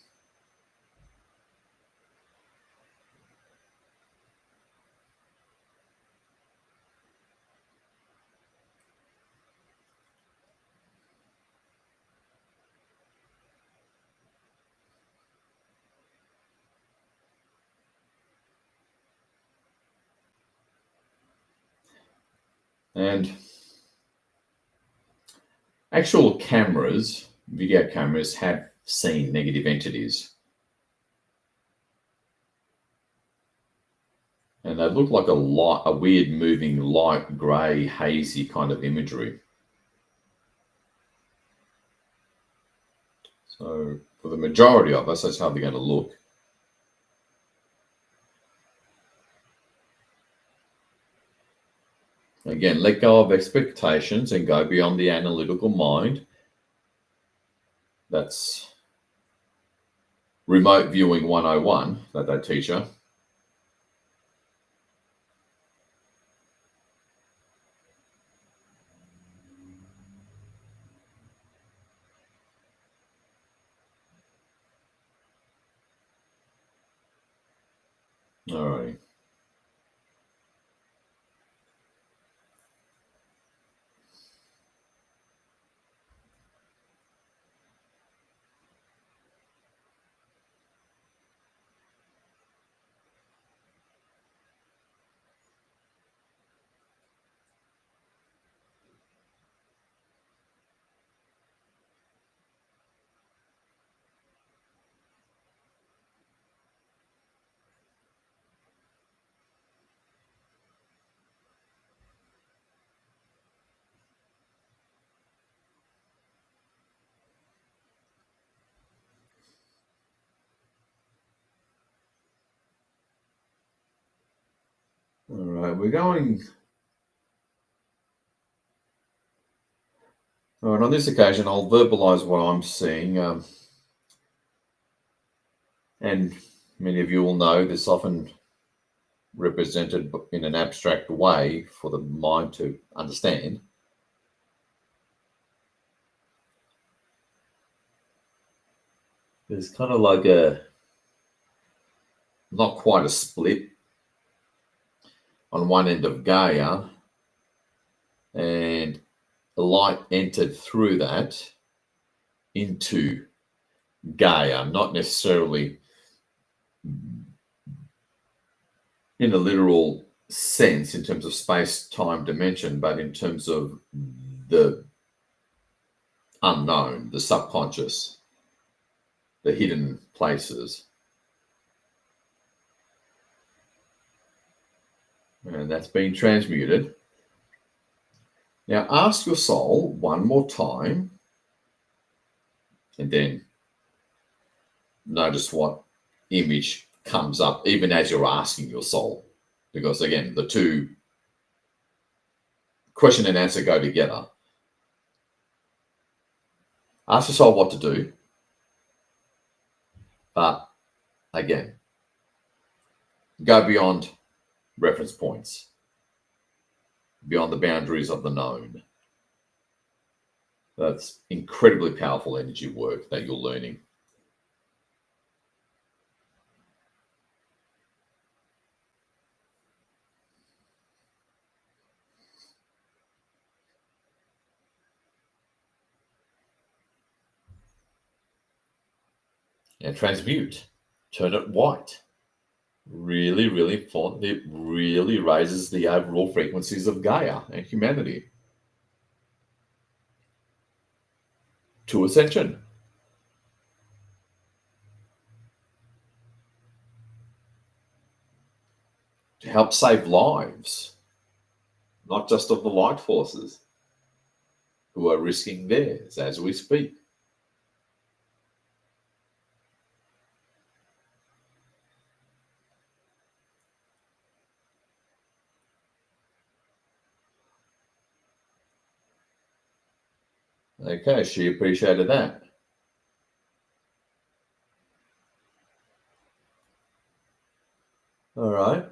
And actual cameras, video cameras, have seen negative entities. And they look like a weird moving light grey, hazy kind of imagery. So for the majority of us, that's how they're going to look. Again, let go of expectations and go beyond the analytical mind. That's remote viewing 101 that they teach you. All right. All right, we're going. All right, on this occasion, I'll verbalize what I'm seeing. And many of you will know this often represented in an abstract way for the mind to understand. There's kind of like not quite a split on one end of Gaia, and the light entered through that into Gaia, not necessarily in a literal sense in terms of space-time dimension, but in terms of the unknown, the subconscious, the hidden places. And that's been transmuted. Now ask your soul one more time, and then notice what image comes up even as you're asking your soul. Because again, the two question and answer go together. Ask your soul what to do. But again, go beyond reference points, beyond the boundaries of the known. That's incredibly powerful energy work that you're learning. And transmute, turn it white. Really, really fun. It really raises the overall frequencies of Gaia and humanity to ascension. To help save lives, not just of the light forces who are risking theirs as we speak. Okay, she appreciated that. All right.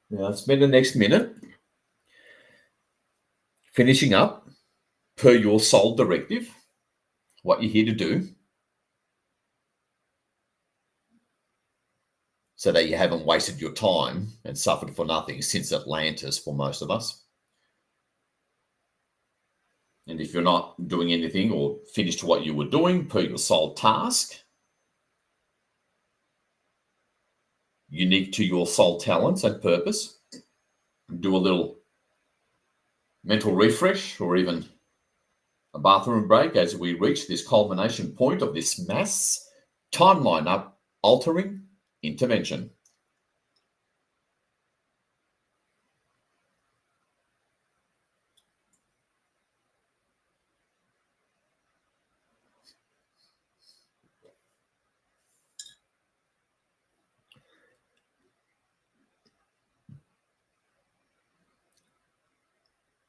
Now spend the next minute finishing up per your soul directive, what you're here to do, so that you haven't wasted your time and suffered for nothing since Atlantis for most of us. And if you're not doing anything or finished what you were doing per your soul task, unique to your soul talents and purpose, do a little mental refresh or even a bathroom break as we reach this culmination point of this mass timeline up altering intervention.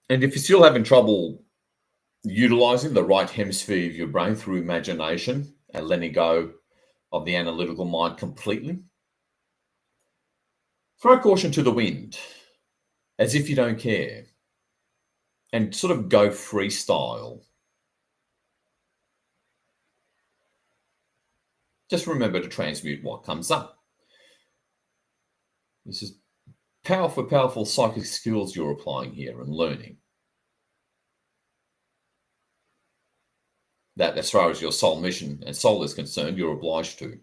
And if you're still having trouble utilizing the right hemisphere of your brain through imagination and letting go of the analytical mind completely, throw caution to the wind as if you don't care and sort of go freestyle. Just remember to transmute what comes up. This is powerful, powerful psychic skills you're applying here and learning. That, as far as your soul mission and soul is concerned, you're obliged to.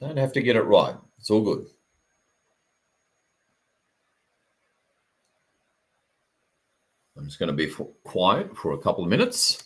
Don't have to get it right. It's all good. I'm just going to be quiet for a couple of minutes.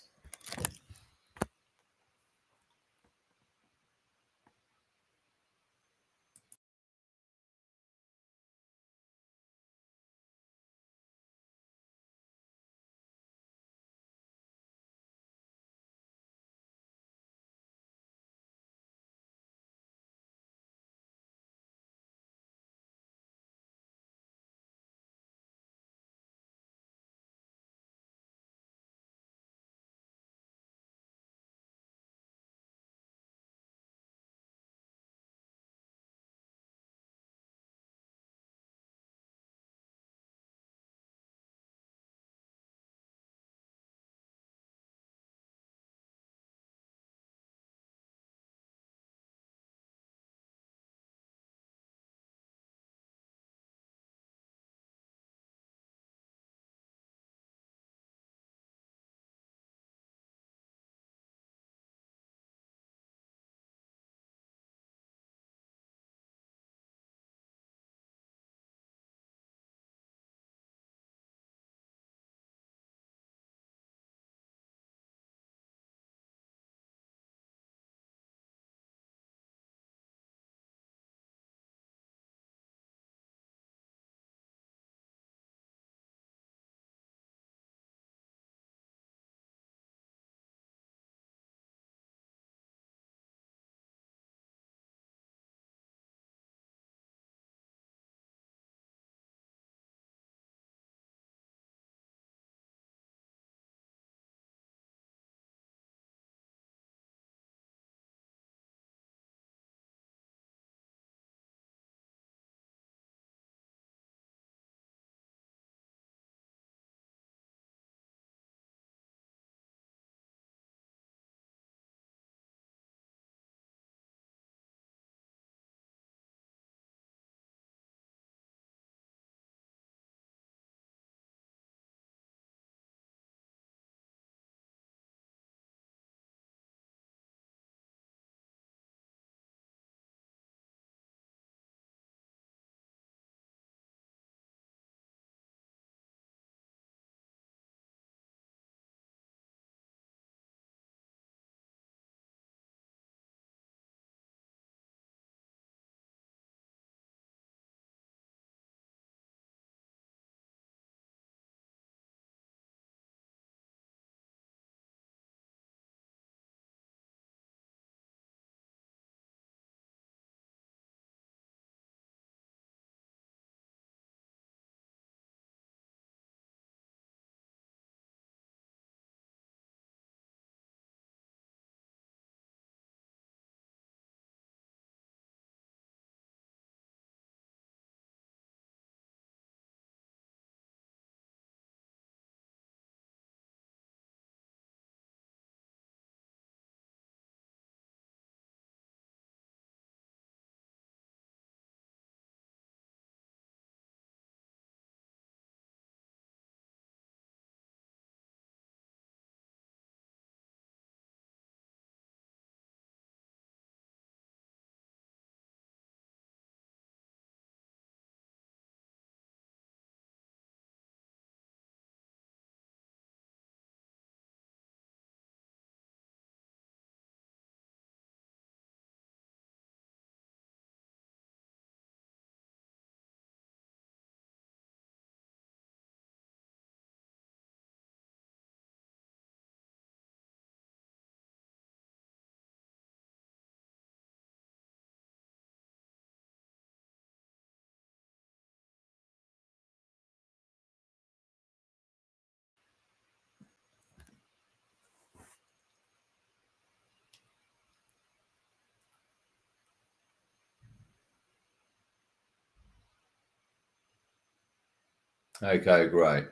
Okay, great.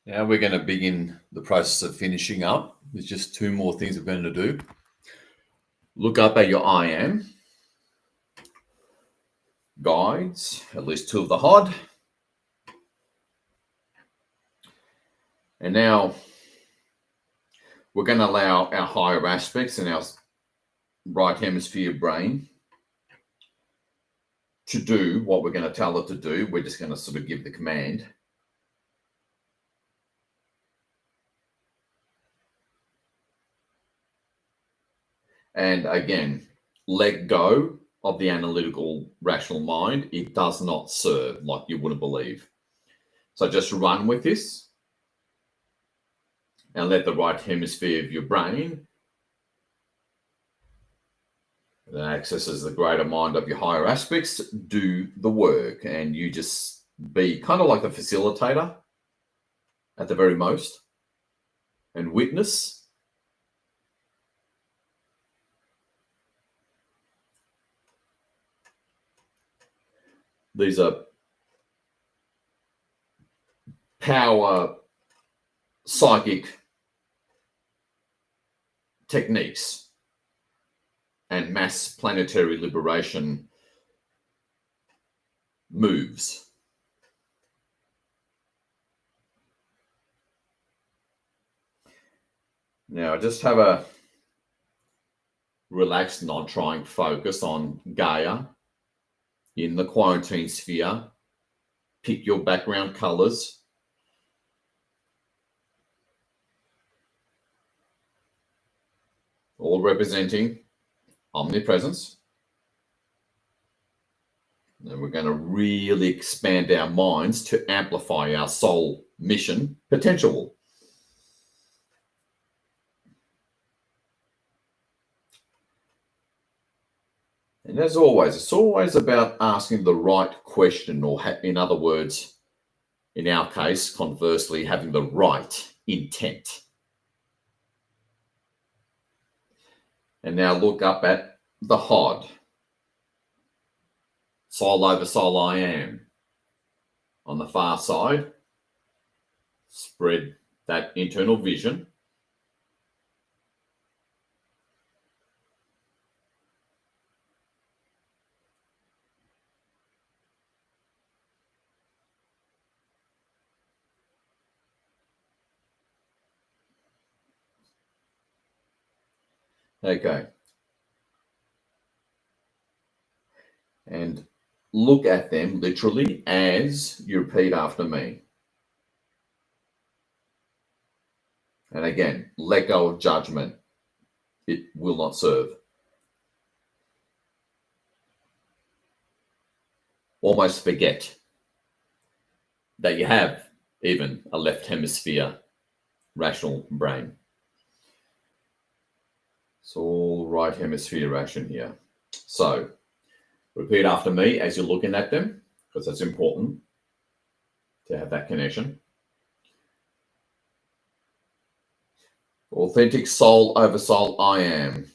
Now we're going to begin the process of finishing up. There's just two more things we're going to do. Look up at your I am guides, at least two of the HOD. And now we're going to allow our higher aspects in our right hemisphere brain to do what we're going to tell it to do. We're just going to sort of give the command. And again, let go of the analytical, rational mind. It does not serve, like you wouldn't believe. So just run with this and let the right hemisphere of your brain that accesses the greater mind of your higher aspects do the work. And you just be kind of like the facilitator at the very most and witness. These are power psychic techniques and mass planetary liberation moves. Now, just have a relaxed, non-trying focus on Gaia in the quarantine sphere. Pick your background colors. All representing omnipresence. And we're going to really expand our minds to amplify our soul mission potential. And as always, it's always about asking the right question, or in other words, in our case, conversely, having the right intent. And now look up at the HOD. Soul over soul I am. On the far side, spread that internal vision. Okay. And look at them literally as you repeat after me. And again, let go of judgment. It will not serve. Almost forget that you have even a left hemisphere rational brain. It's all right hemisphere ration here. So repeat after me as you're looking at them, because that's important to have that connection. Authentic soul over soul I am.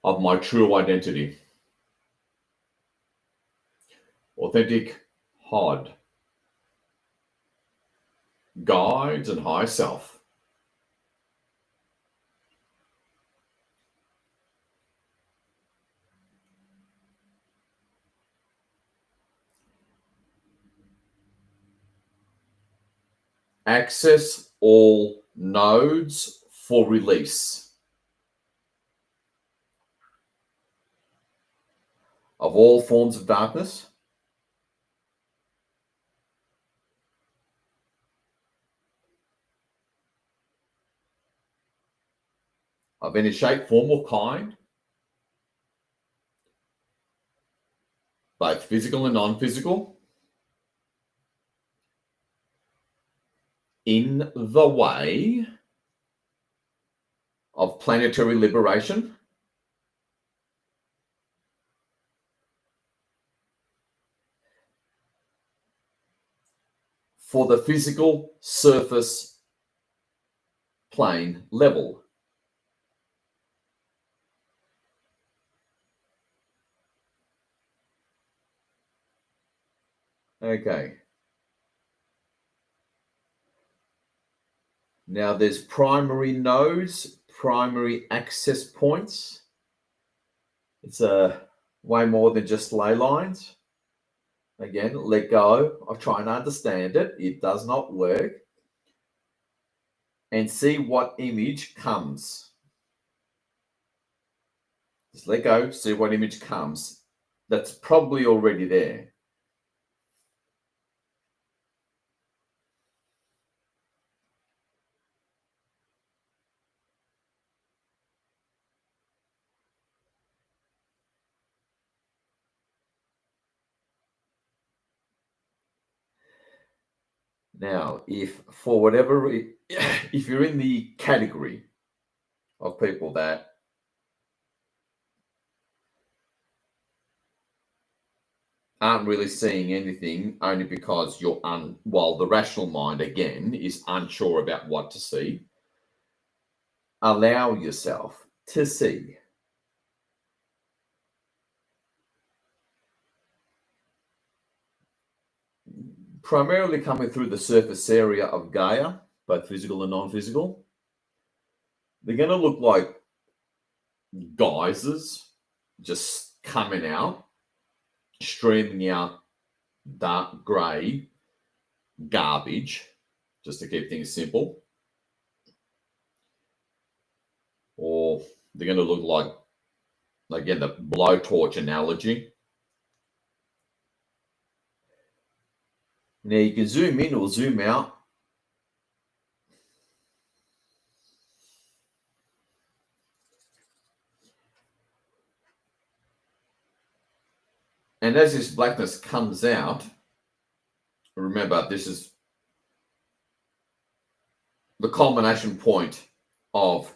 Of my true identity. Authentic HOD. Guides and high self. Access all nodes for release of all forms of darkness, of any shape, form, or kind, both physical and non-physical, in the way of planetary liberation, for the physical surface plane level. Okay. Now there's primary nodes, primary access points. It's way more than just ley lines. Again, let go of trying to understand it. It does not work. And see what image comes. Just let go, see what image comes. That's probably already there. Now, if for whatever, if you're in the category of people that aren't really seeing anything only because you're while the rational mind again is unsure about what to see, allow yourself to see. Primarily coming through the surface area of Gaia, both physical and non-physical. They're going to look like geysers just coming out, streaming out dark grey garbage, just to keep things simple. Or they're going to look like, again, the blowtorch analogy. Now you can zoom in or zoom out. And as this blackness comes out, remember, this is the culmination point of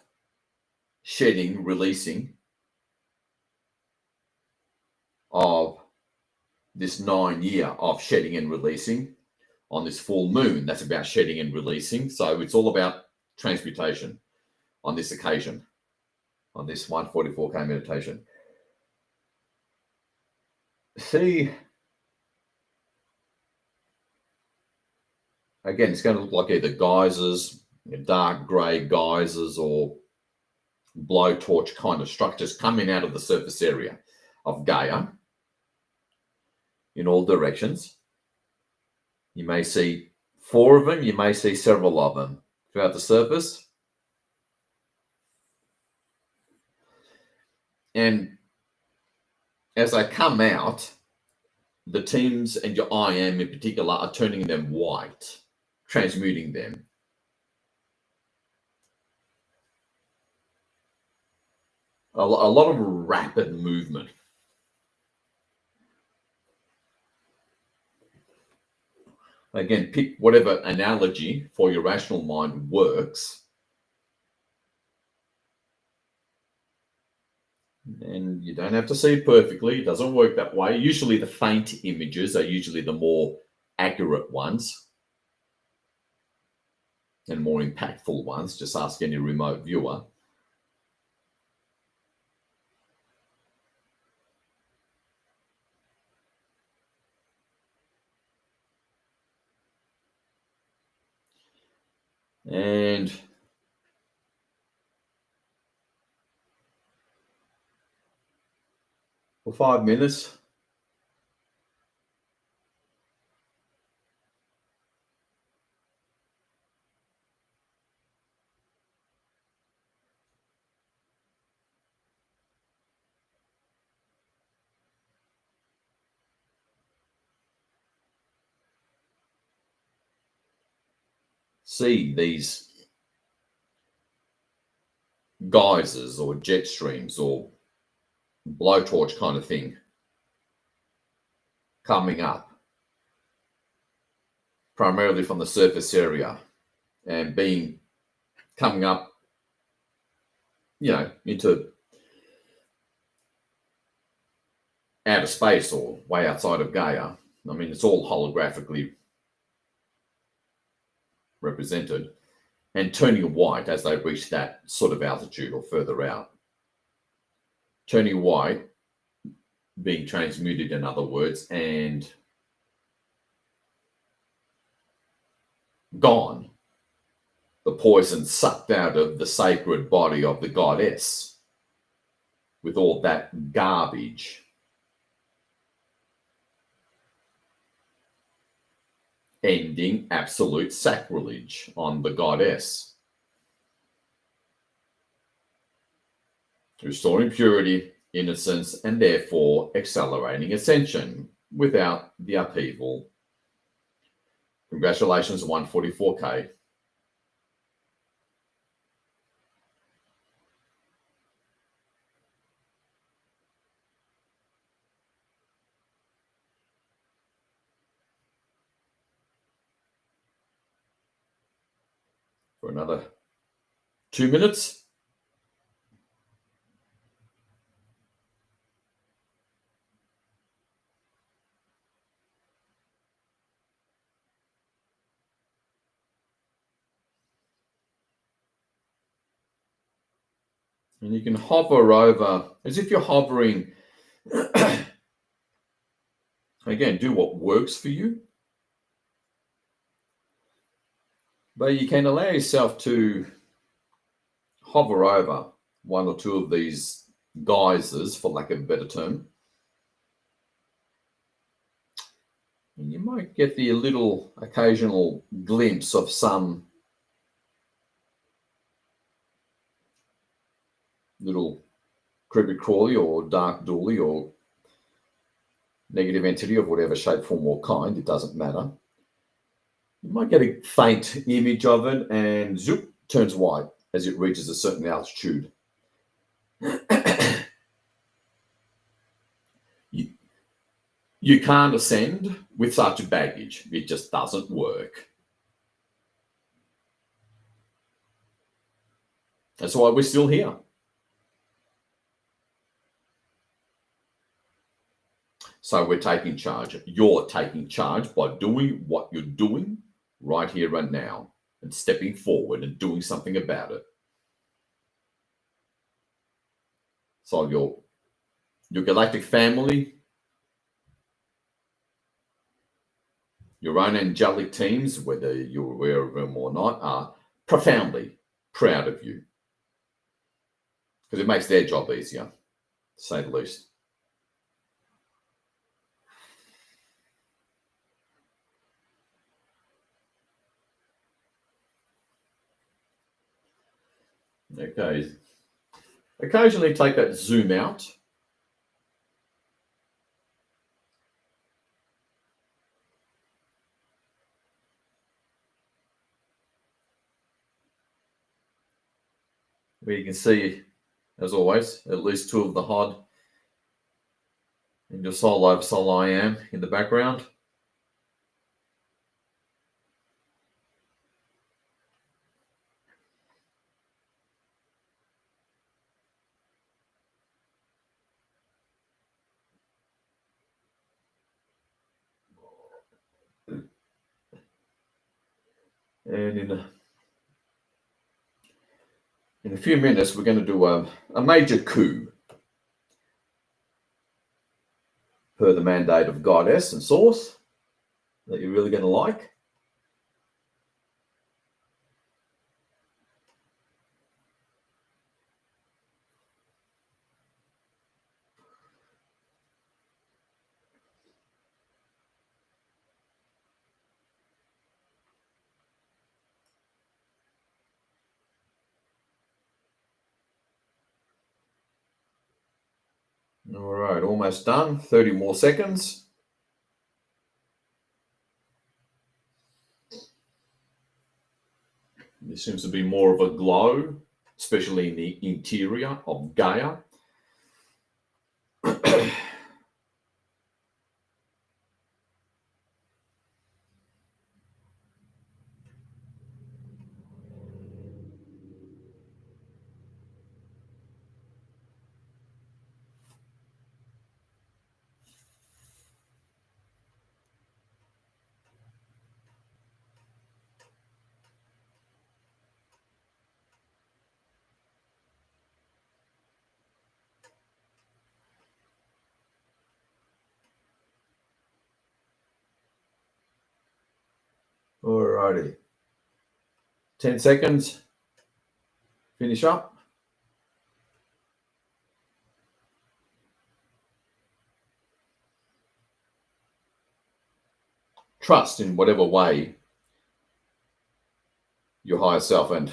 shedding, releasing of this 9-year of shedding and releasing on this full moon. That's about shedding and releasing. So it's all about transmutation on this occasion, on this 144K meditation. See, again, it's going to look like either geysers, dark grey geysers, or blowtorch kind of structures coming out of the surface area of Gaia in all directions. You may see 4 of them, you may see several of them throughout the surface. And as they come out, the teams and your IM in particular are turning them white, transmuting them. A lot of rapid movement. Again, pick whatever analogy for your rational mind works. And you don't have to see it perfectly. It doesn't work that way. Usually the faint images are usually the more accurate ones and more impactful ones. Just ask any remote viewer. And for 5 minutes, see these geysers or jet streams or blowtorch kind of thing coming up primarily from the surface area and coming up, into outer space or way outside of Gaia. I mean, it's all holographically represented, and turning white as they reach that sort of altitude or further out. Turning white, being transmuted, in other words, and gone. The poison sucked out of the sacred body of the goddess with all that garbage. Ending absolute sacrilege on the goddess. Restoring purity, innocence, and therefore accelerating ascension without the upheaval. Congratulations, 144K. For another 2 minutes. And you can hover over, as if you're hovering. Again, do what works for you. But you can allow yourself to hover over one or two of these geysers, for lack of a better term. And you might get the little occasional glimpse of some little creepy crawly or dark dooly or negative entity of whatever shape, form, or kind. It doesn't matter. You might get a faint image of it and zoop, turns white as it reaches a certain altitude. You can't ascend with such baggage. It just doesn't work. That's why we're still here. So we're taking charge. You're taking charge by doing what you're doing right here and now and stepping forward and doing something about it. So your galactic family, your own angelic teams, whether you're aware of them or not, are profoundly proud of you. Because it makes their job easier, to say the least. Okay. Occasionally take that zoom out. Where you can see, as always, at least two of the HOD and your Sol I Am in the background. And in a few minutes, we're going to do a major coup per the mandate of Goddess and Source that you're really going to like. All right, almost done. 30 more seconds. There seems to be more of a glow, especially in the interior of Gaia. All righty. 10 seconds. Finish up. Trust in whatever way your higher self and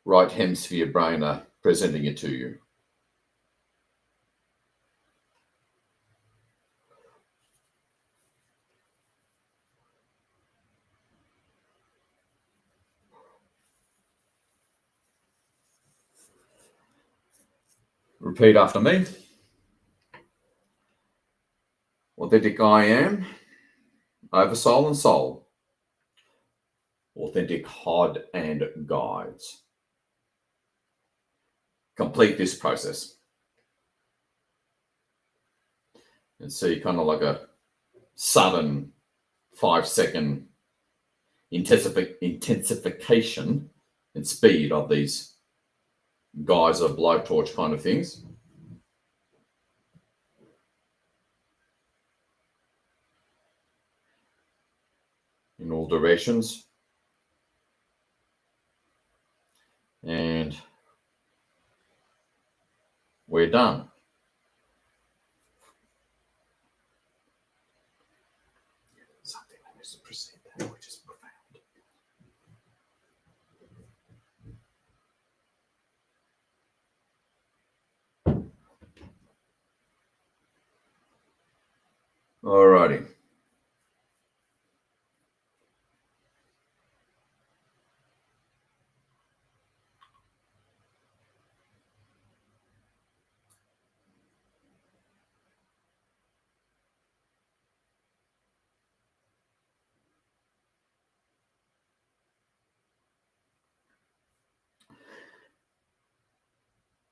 right hemisphere brain are presenting it to you. Repeat after me. Authentic I am, over soul and soul. Authentic HOD and guides. Complete this process. And see kind of like a sudden 5-second intensification and speed of these geyser blowtorch kind of things. In all directions. And we're done. Something that is perceived that which is profound. Alrighty.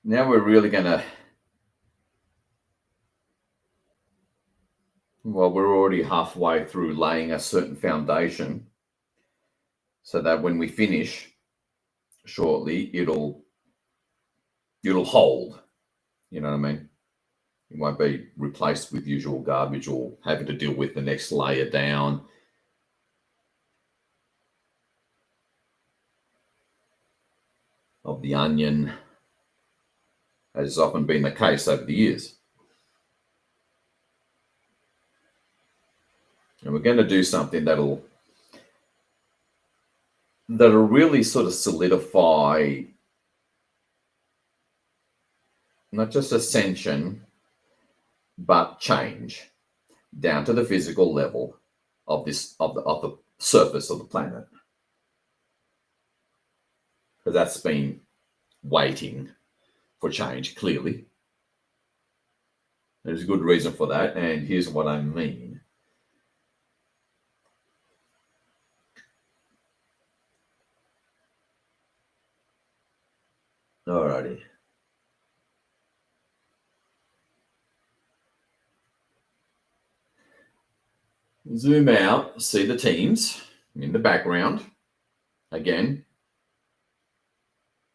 Now we're really going to, well, we're already halfway through laying a certain foundation so that when we finish shortly, it'll hold. You know what I mean? It won't be replaced with usual garbage or having to deal with the next layer down. Of the onion, as has often been the case over the years. And we're going to do something that'll really sort of solidify not just ascension, but change down to the physical level of the surface of the planet. Because that's been waiting for change, clearly. There's a good reason for that, and here's what I mean. Alrighty. Zoom out, see the teams in the background. Again,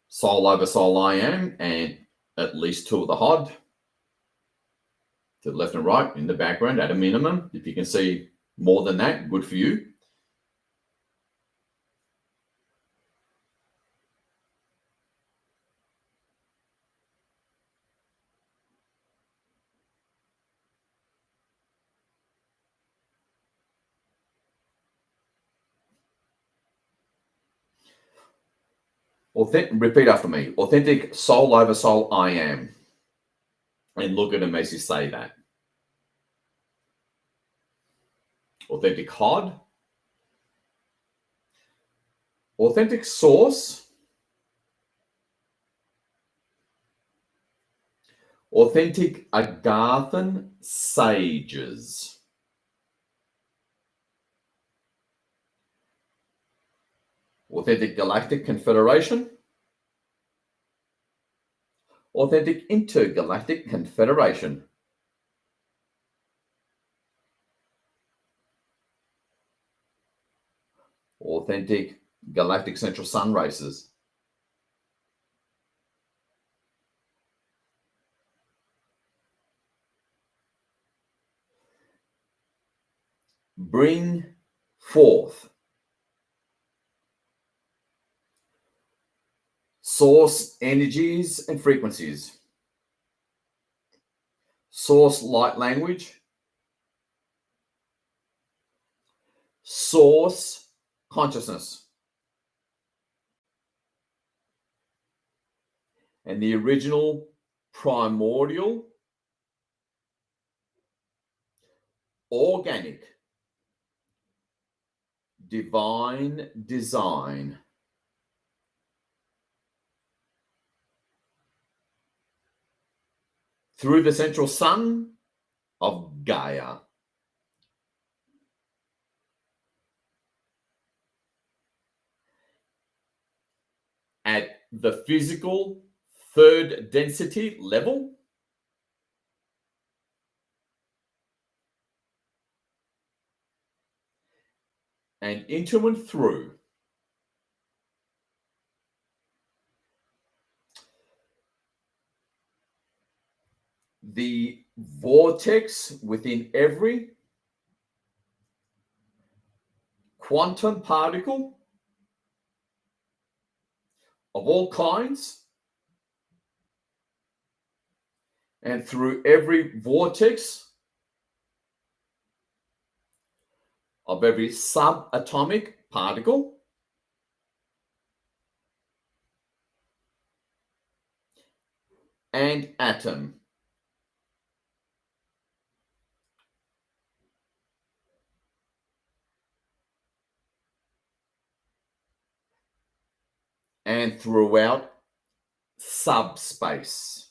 soul over soul I am, and at least 2 of the HOD to the left and right in the background at a minimum. If you can see more than that, good for you. Repeat after me. Authentic soul over soul I am. And look at them as you say that. Authentic HOD. Authentic source. Authentic Agarthan sages. Authentic Galactic Confederation. Authentic Intergalactic Confederation. Authentic Galactic Central Sun Races. Bring forth source energies and frequencies, source light language, source consciousness, and the original primordial organic divine design. Through the central sun of Gaia. At the physical third density level, and into and through the vortex within every quantum particle of all kinds, and through every vortex of every subatomic particle, and atom. And throughout subspace.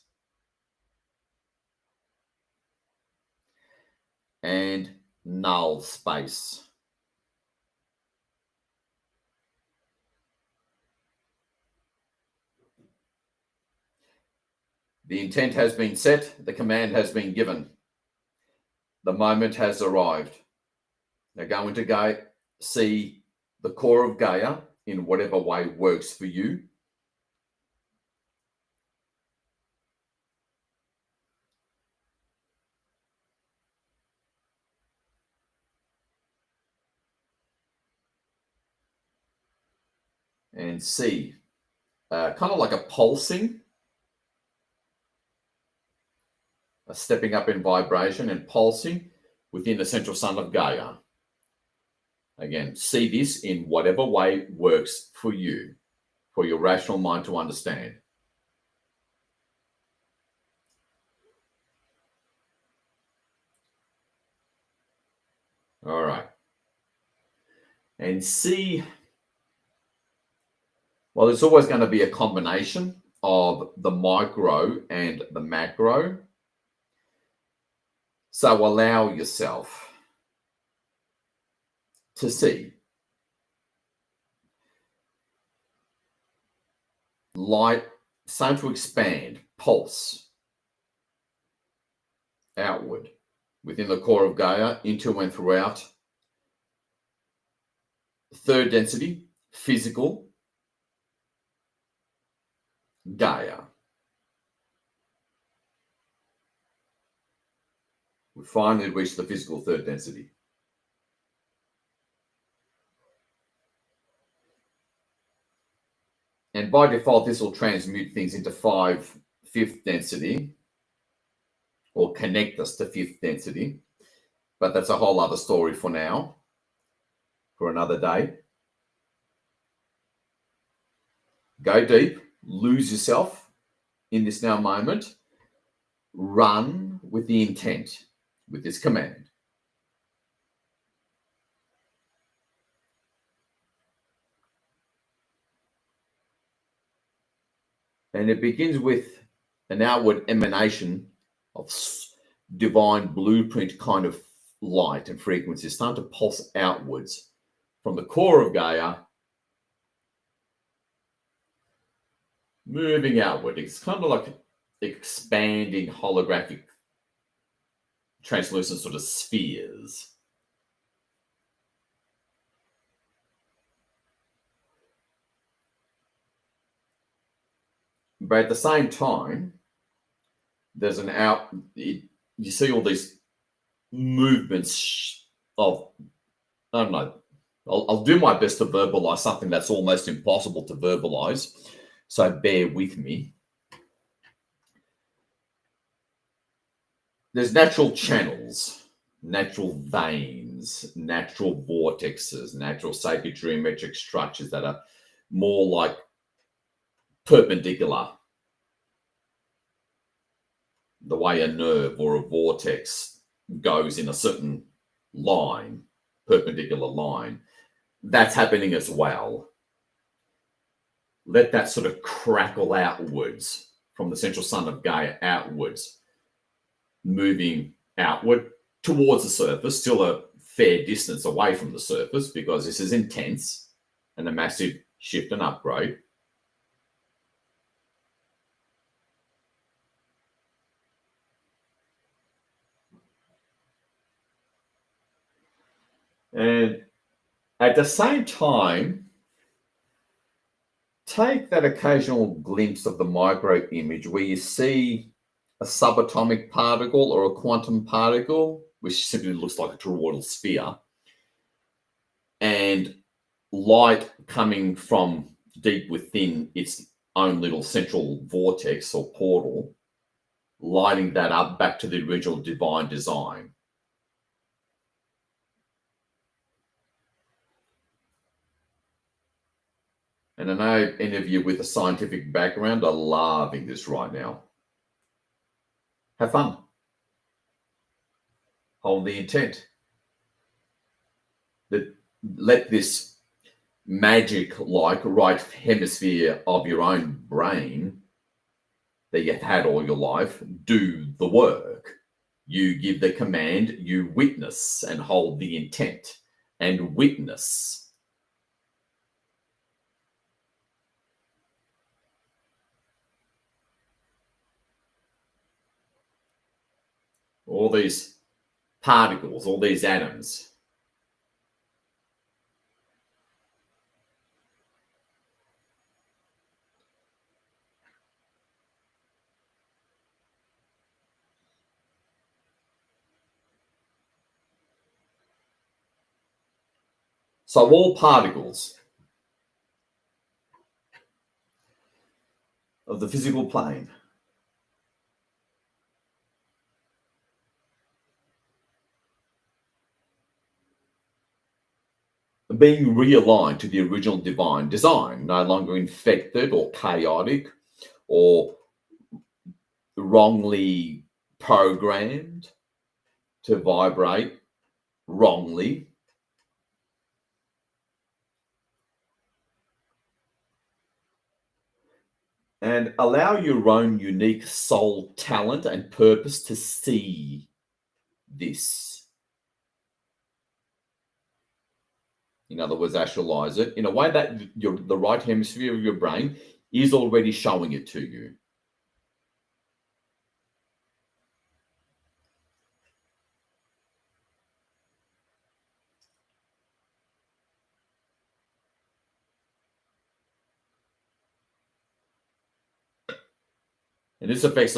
And null space. The intent has been set, the command has been given. The moment has arrived. Now go into Gaia, see the core of Gaia in whatever way works for you. And see, kind of like a pulsing, a stepping up in vibration and pulsing within the central sun of Gaia. Again, see this in whatever way works for you, for your rational mind to understand. All right. And see, well, it's always going to be a combination of the micro and the macro. So allow yourself to see light starting to expand, pulse outward within the core of Gaia, into and throughout third density, physical Gaia. We finally reached the physical third density. And by default, this will transmute things into fifth density, or connect us to fifth density. But that's a whole other story for now, for another day. Go deep, lose yourself in this now moment, run with the intent, with this command. And it begins with an outward emanation of divine blueprint kind of light and frequency. Start to pulse outwards from the core of Gaia, moving outward. It's kind of like expanding holographic, translucent sort of spheres. But at the same time, there's you see all these movements of, I don't know, I'll do my best to verbalize something that's almost impossible to verbalize. So bear with me. There's natural channels, natural veins, natural vortexes, natural sacred geometric structures that are more like perpendicular. The way a nerve or a vortex goes in a certain line, perpendicular line, that's happening as well. Let that sort of crackle outwards from the central sun of Gaia outwards, moving outward towards the surface, still a fair distance away from the surface because this is intense and a massive shift and upgrade. And at the same time, take that occasional glimpse of the micro image where you see a subatomic particle or a quantum particle, which simply looks like a toroidal sphere, and light coming from deep within its own little central vortex or portal, lighting that up back to the original divine design. And I know any of you with a scientific background are loving this right now. Have fun. Hold the intent. Let this magic-like right hemisphere of your own brain that you've had all your life do the work. You give the command, you witness and hold the intent and witness. All these particles, all these atoms. So all particles of the physical plane being realigned to the original divine design, no longer infected or chaotic or wrongly programmed to vibrate wrongly. And allow your own unique soul talent and purpose to see this. In other words, actualize it in a way that the right hemisphere of your brain is already showing it to you. And this affects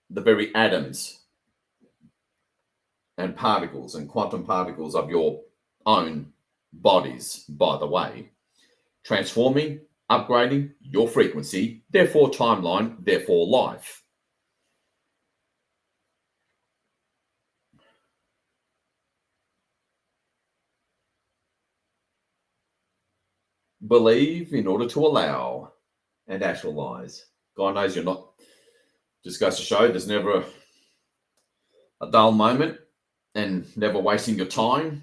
the very atoms and particles and quantum particles of your own bodies, by the way, transforming, upgrading your frequency, therefore timeline, therefore life. Believe in order to allow and actualize. God knows you're not, just goes to show there's never a dull moment and never wasting your time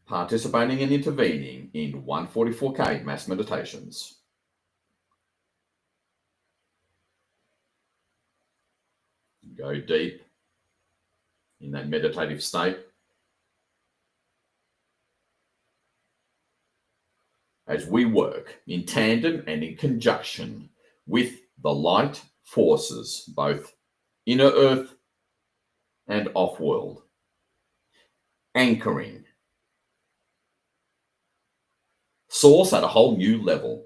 participating and intervening in 144K mass meditations. Go deep in that meditative state as we work in tandem and in conjunction with the light forces, both inner earth and off-world, anchoring source at a whole new level.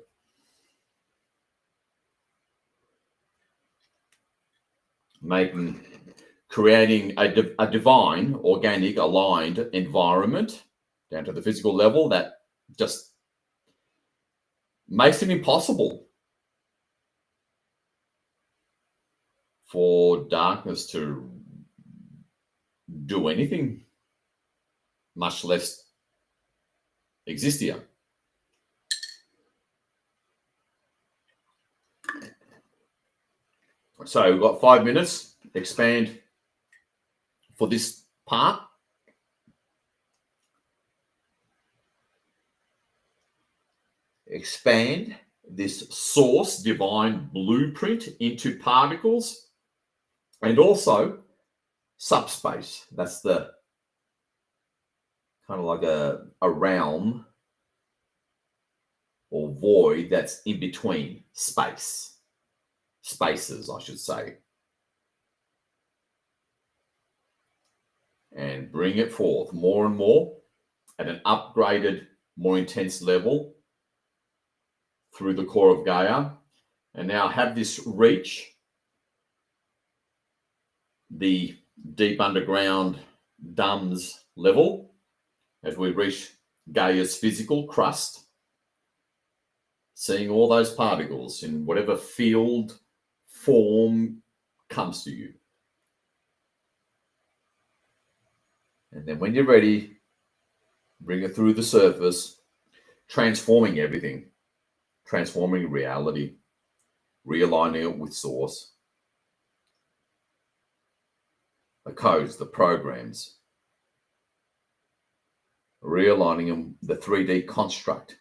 Creating a divine, organic, aligned environment down to the physical level that just makes it impossible for darkness to do anything, much less exist here. So we've got 5 minutes. Expand for this part. Expand this source divine blueprint into particles and also subspace. That's the kind of like a realm or void that's in between spaces, I should say. And bring it forth more and more at an upgraded, more intense level through the core of Gaia. And now have this reach the deep underground DUMS level as we reach Gaia's physical crust, seeing all those particles in whatever field form comes to you. And then when you're ready, bring it through the surface, transforming everything, transforming reality, realigning it with source. The codes, the programs, realigning them, the 3D construct,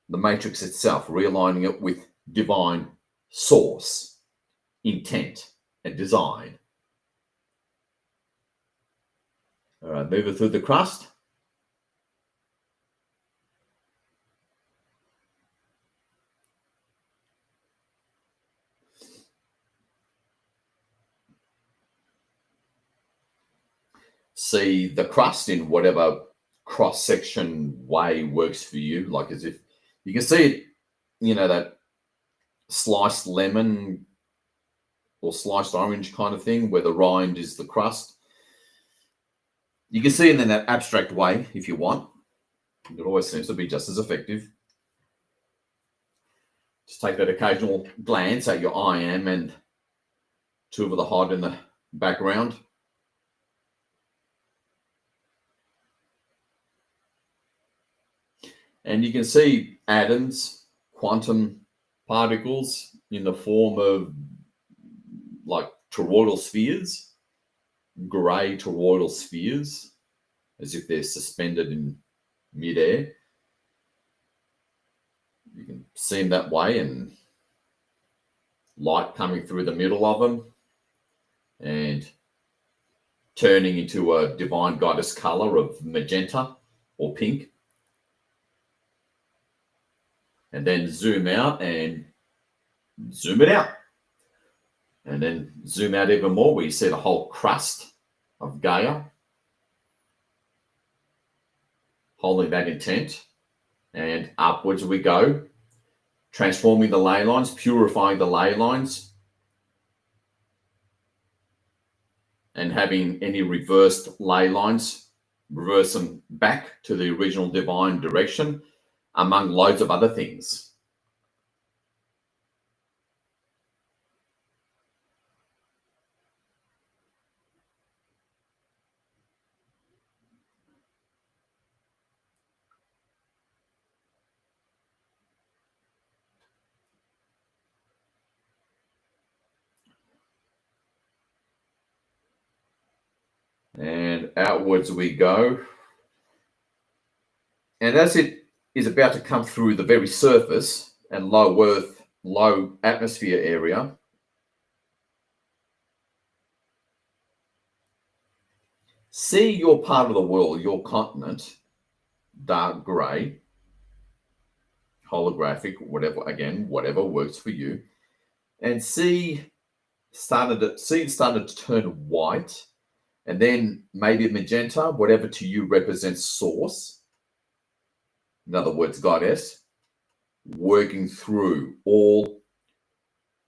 the matrix itself, realigning it with divine source, intent, and design. All right, move it through the crust. See the crust in whatever cross-section way works for you, like as if you can see it, you know, that sliced lemon or sliced orange kind of thing where the rind is the crust. You can see it in that abstract way if you want. It always seems to be just as effective. Just take that occasional glance at your I am and two of the HOD in the background. And you can see atoms, quantum particles in the form of like toroidal spheres, grey toroidal spheres, as if they're suspended in midair. You can see them that way, and light coming through the middle of them and turning into a divine goddess color of magenta or pink. And then zoom out and zoom it out. And then zoom out even more where you see the whole crust of Gaia, holding that intent. And upwards we go, transforming the ley lines, purifying the ley lines, and having any reversed ley lines, reverse them back to the original divine direction, among loads of other things. And outwards we go. And as it is about to come through the very surface and low atmosphere area, see your part of the world, your continent, dark grey, holographic, whatever works for you, and see it started to turn white, and then maybe magenta, whatever to you represents source. In other words, goddess, working through all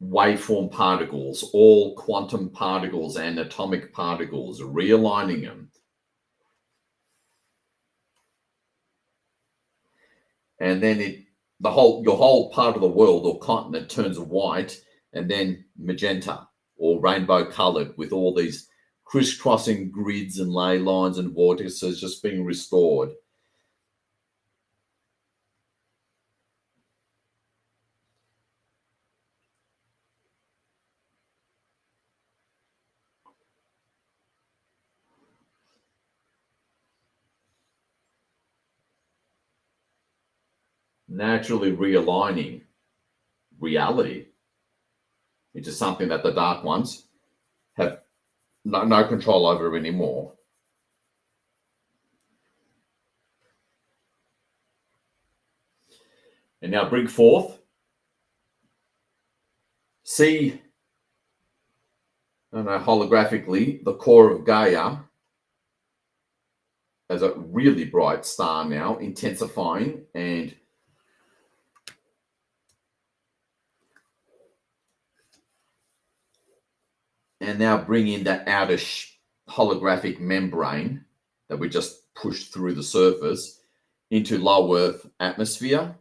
waveform particles, all quantum particles and atomic particles, realigning them. And then it your whole part of the world or continent turns white and then magenta or rainbow colored with all these crisscrossing grids and ley lines and vortices just being restored. Naturally realigning reality into something that the dark ones have no control over anymore. And now bring forth, see, I don't know, holographically, the core of Gaia as a really bright star now, intensifying and now bring in that outer holographic membrane that we just pushed through the surface into low Earth atmosphere,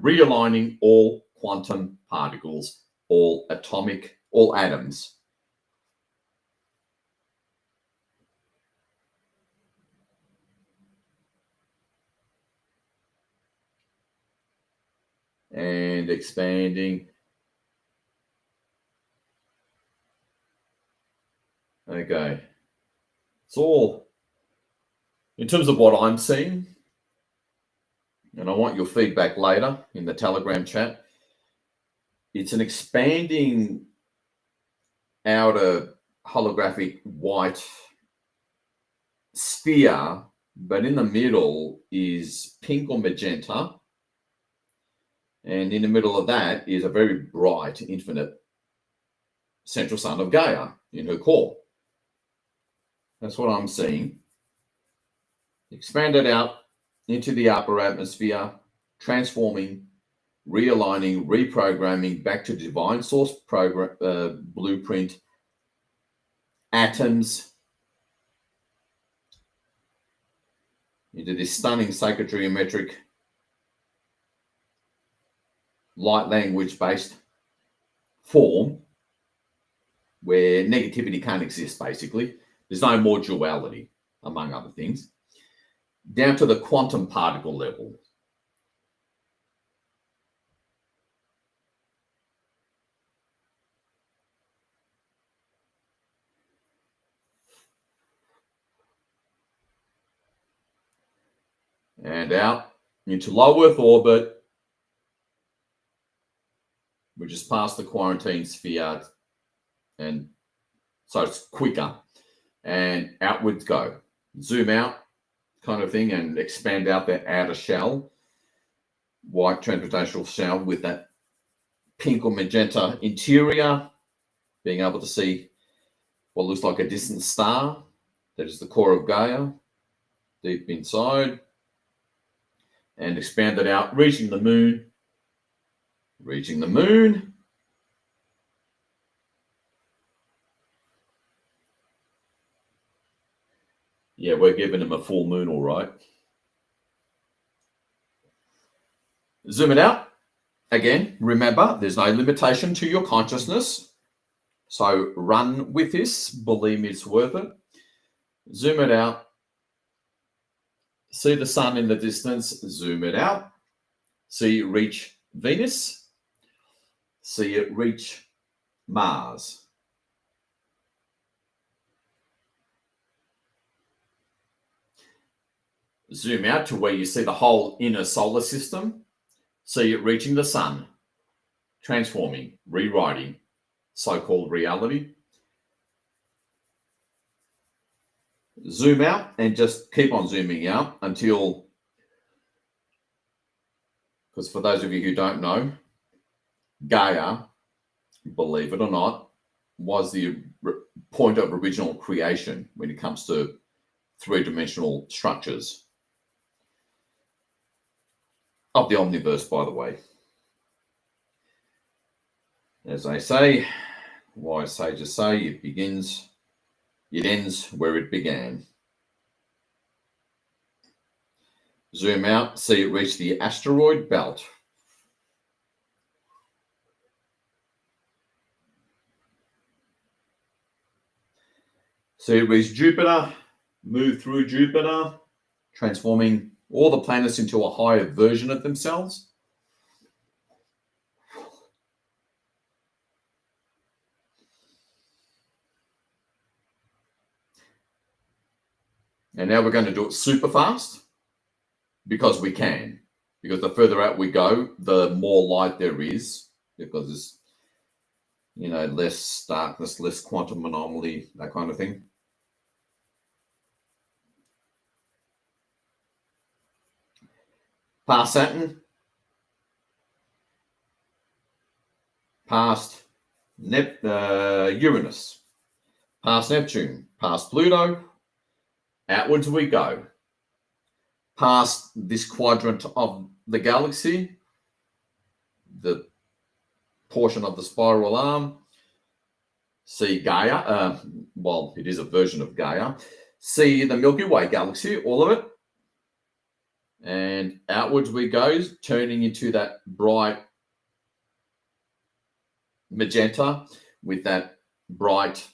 realigning all quantum particles, all atoms. And expanding. Okay. It's all, in terms of what I'm seeing, and I want your feedback later in the Telegram chat, it's an expanding outer holographic white sphere, but in the middle is pink or magenta. And in the middle of that is a very bright, infinite central sun of Gaia in her core. That's what I'm seeing. Expanded out into the upper atmosphere, transforming, realigning, reprogramming back to divine source blueprint, atoms, into this stunning sacred geometric light language based form where negativity can't exist, basically. There's no more duality, among other things, down to the quantum particle level. And out into low Earth orbit. We just passed the quarantine sphere, and so it's quicker. And outwards go. Zoom out kind of thing and expand out that outer shell, white transmutational shell with that pink or magenta interior, being able to see what looks like a distant star. That is the core of Gaia, deep inside. And expand it out, reaching the moon. Reaching the moon. Yeah, we're giving him a full moon, all right. Zoom it out. Again, remember, there's no limitation to your consciousness. So run with this. Believe me, it's worth it. Zoom it out. See the sun in the distance. Zoom it out. See it reach Venus. See it reach Mars. Zoom out to where you see the whole inner solar system. See it reaching the sun, transforming, rewriting so-called reality. Zoom out and just keep on zooming out until, because for those of you who don't know, Gaia, believe it or not, was the point of original creation when it comes to three-dimensional structures of the omniverse, by the way. As they say, wise sages say, it ends where it began. Zoom out, see it reach the asteroid belt So it was Jupiter, move through Jupiter, transforming all the planets into a higher version of themselves. And now we're going to do it super fast because we can. Because the further out we go, the more light there is, because there's, less darkness, less quantum anomaly, that kind of thing. Past Saturn, past Uranus, past Neptune, past Pluto, outwards we go. Past this quadrant of the galaxy, the portion of the spiral arm, see Gaia, well, it is a version of Gaia, see the Milky Way galaxy, all of it, and outwards we go, turning into that bright magenta with that bright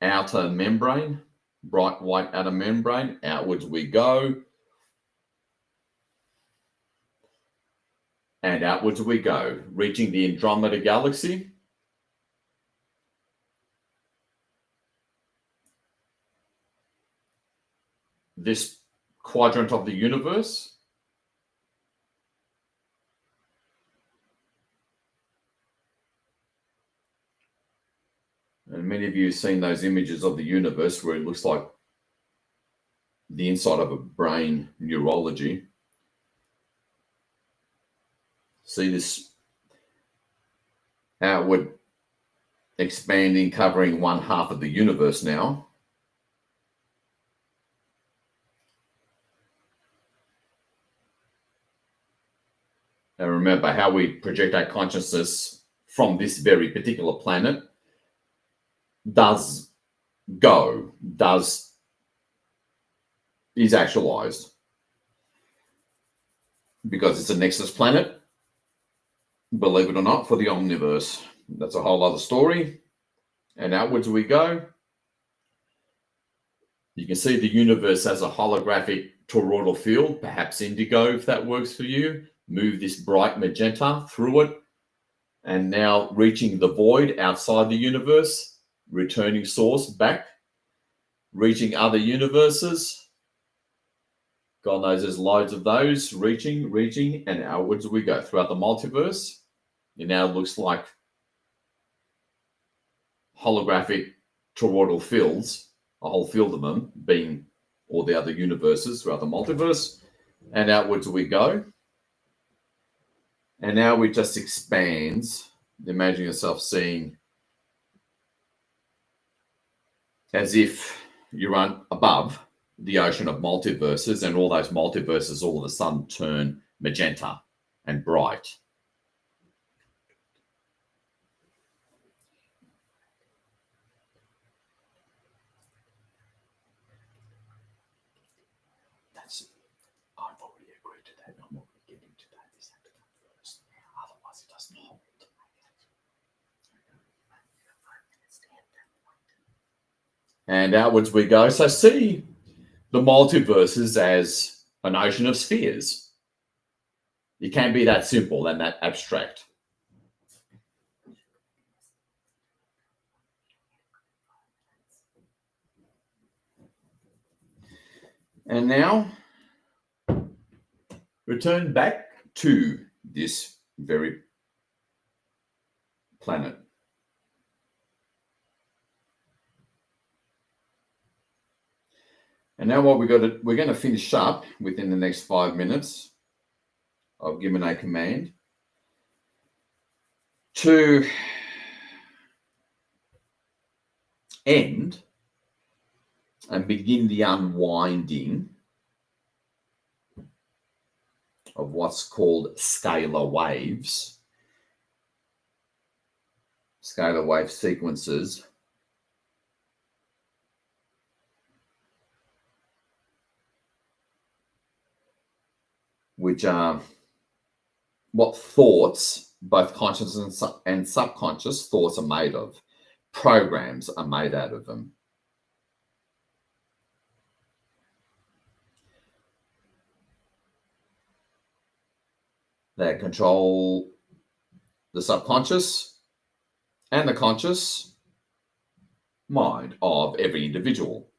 outer membrane, bright white outer membrane. Outwards we go, and outwards we go, reaching the Andromeda galaxy. This quadrant of the universe. And many of you have seen those images of the universe where it looks like the inside of a brain neurology. See this outward expanding, covering one half of the universe now. And remember, how we project our consciousness from this very particular planet is actualized, because it's a nexus planet, believe it or not, for the omniverse. That's a whole other story. And outwards we go. You can see the universe as a holographic toroidal field, perhaps indigo, if that works for you. Move this bright magenta through it, and now reaching the void outside the universe, returning source back, reaching other universes. God knows there's loads of those, reaching, and outwards we go throughout the multiverse. It now looks like holographic toroidal fields, a whole field of them, being all the other universes throughout the multiverse. And outwards we go. And now it just expands. Imagine yourself seeing as if you're above the ocean of multiverses, and all those multiverses all of a sudden turn magenta and bright. I've already agreed to that. I'm not going to get into that. This has to come first. Otherwise, it doesn't hold. And outwards we go. So see the multiverses as an ocean of spheres. It can be that simple and that abstract. And now, return back to this very planet. And now what we're going to finish up within the next 5 minutes. I've given a command to end and begin the unwinding of what's called scalar waves, scalar wave sequences, which are what thoughts, both conscious and subconscious thoughts, are made of. Programs are made out of them. that control the subconscious and the conscious mind of every individual.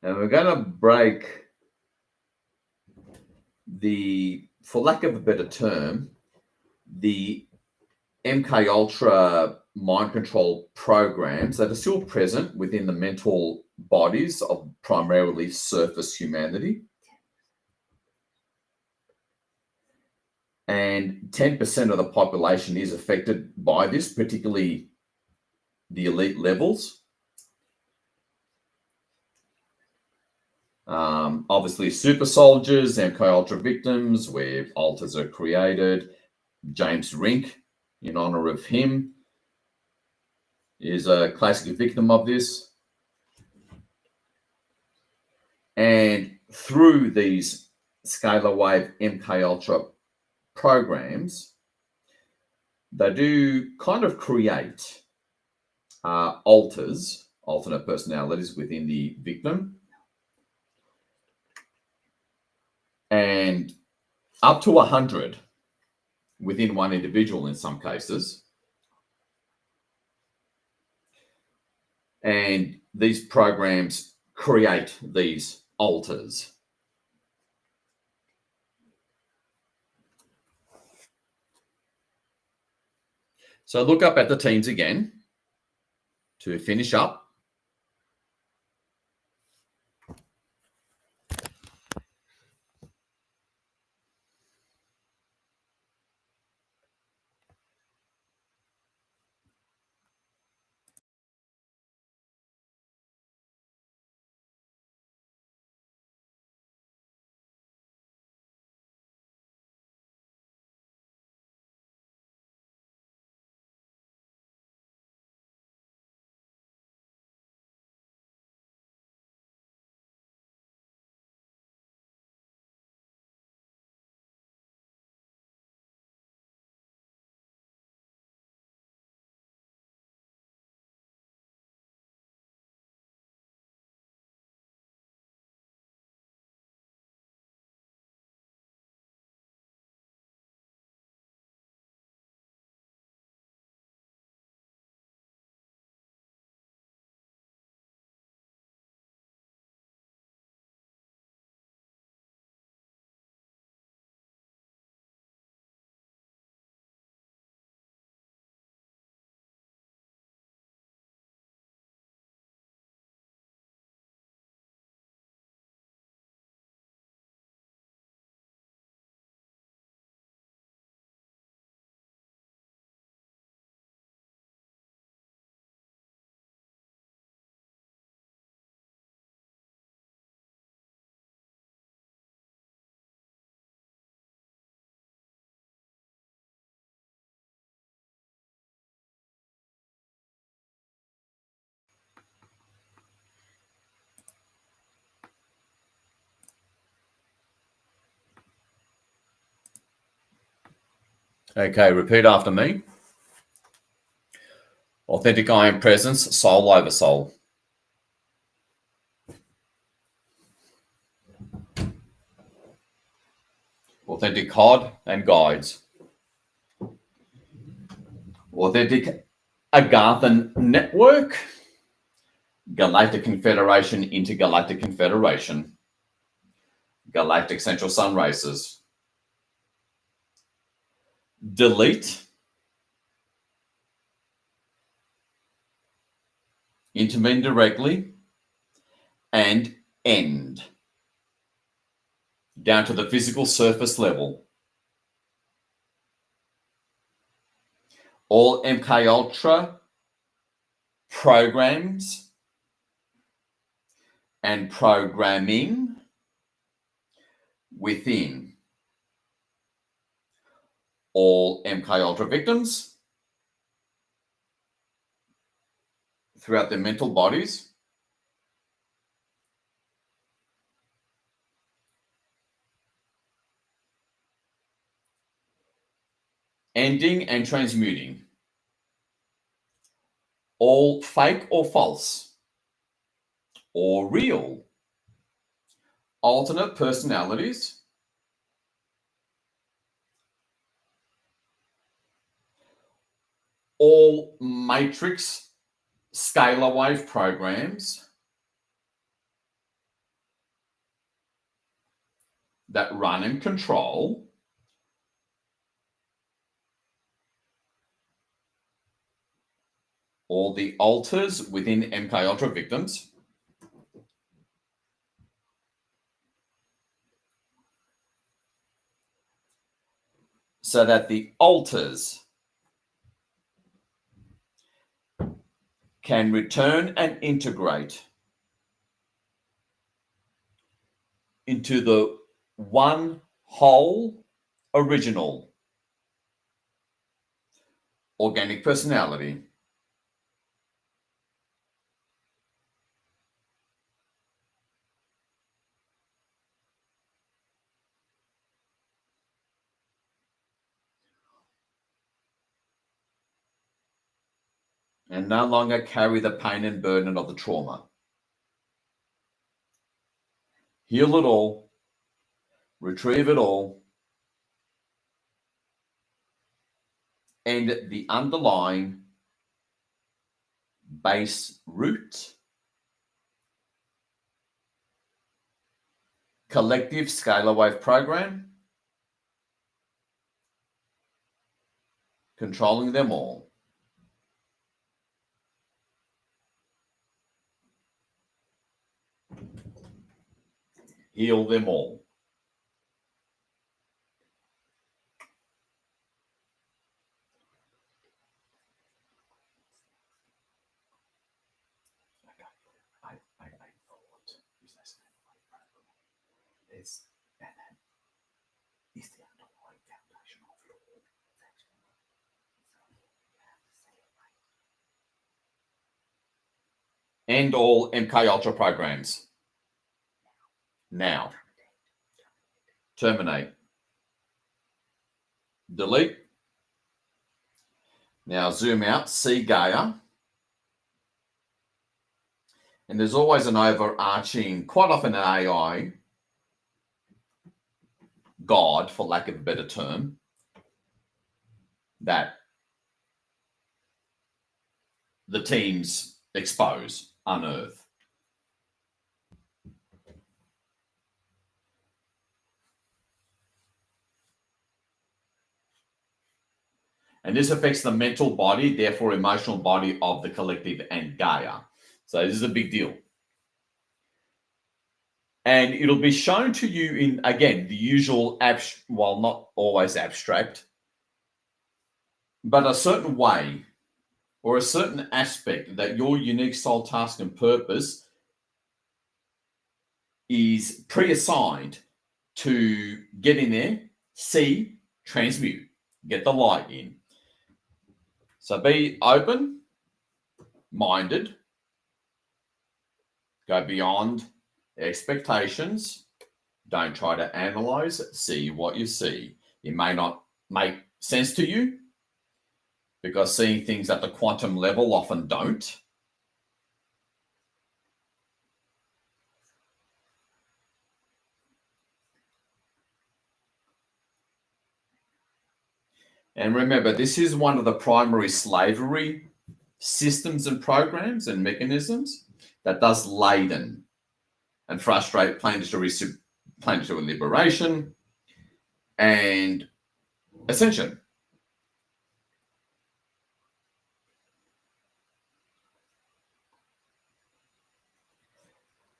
And we're going to break for lack of a better term, the MK Ultra mind control programs that are still present within the mental bodies of primarily surface humanity. And 10% of the population is affected by this, particularly the elite levels. Obviously, super soldiers, MK Ultra victims, where alters are created. James Rink, in honor of him, is a classic victim of this. And through these scalar wave MK Ultra programs, they do kind of create alternate personalities within the victim, and up to 100 within one individual in some cases. And these programs create these alters. So look up at the teams again to finish up. Okay, repeat after me. Authentic I am presence, soul over soul. Authentic HOD and guides. Authentic Agarthan network. Galactic Confederation, Intergalactic Confederation. Galactic Central Sun races. Delete. Intervene directly. And end. Down to the physical surface level. All MK Ultra programs and programming within all MK Ultra victims throughout their mental bodies, ending and transmuting all fake or false or real alternate personalities all matrix scalar wave programs that run and control all the alters within MK Ultra victims so that the alters can return and integrate into the one whole original organic personality. And no longer carry the pain and burden of the trauma. Heal it all, retrieve it all, and the underlying base root collective scalar wave program controlling them all. Heal them all. End all MK Ultra programs. Now. Terminate. Delete. Now zoom out, see Gaia. And there's always an overarching, quite often an AI, God, for lack of a better term, that the teams expose, unearth. And this affects the mental body, therefore emotional body of the collective and Gaia. So this is a big deal. And it'll be shown to you in, again, the usual, well, not always abstract, but a certain way or a certain aspect that your unique soul task and purpose is pre-assigned to get in there, see, transmute, get the light in. So be open-minded, go beyond expectations, don't try to analyze, see what you see. It may not make sense to you because seeing things at the quantum level often don't. And remember, this is one of the primary slavery systems and programs and mechanisms that does laden and frustrate planetary liberation and ascension.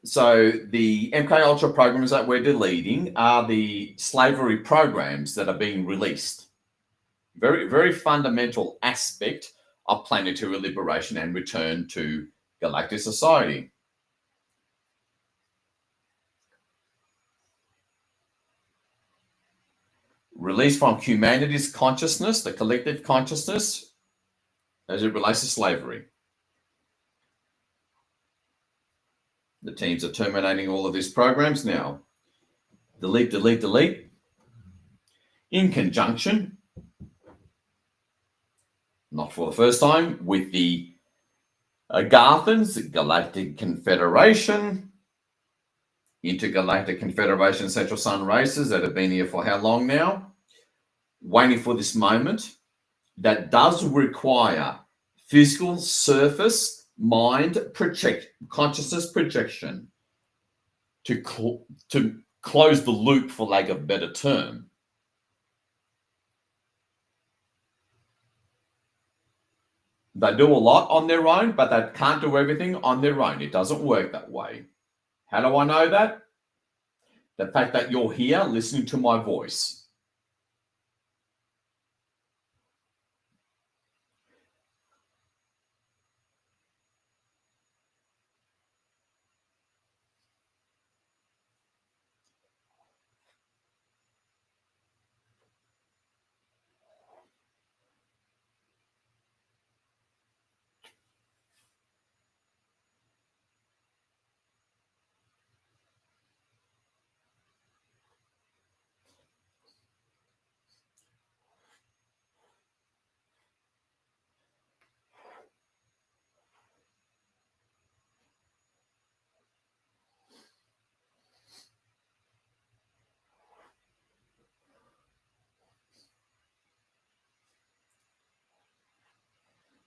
So the MK Ultra programs that we're deleting are the slavery programs that are being released. Very, very fundamental aspect of planetary liberation and return to galactic society. Release from humanity's consciousness, the collective consciousness, as it relates to slavery. The teams are terminating all of these programs now. Delete, delete, delete. In conjunction, not for the first time, with the Garthans, the Galactic Confederation, Intergalactic Confederation Central Sun races that have been here for how long now? Waiting for this moment that does require physical surface, mind consciousness projection to close the loop, for lack of a better term. They do a lot on their own, but they can't do everything on their own. It doesn't work that way. How do I know that? The fact that you're here listening to my voice.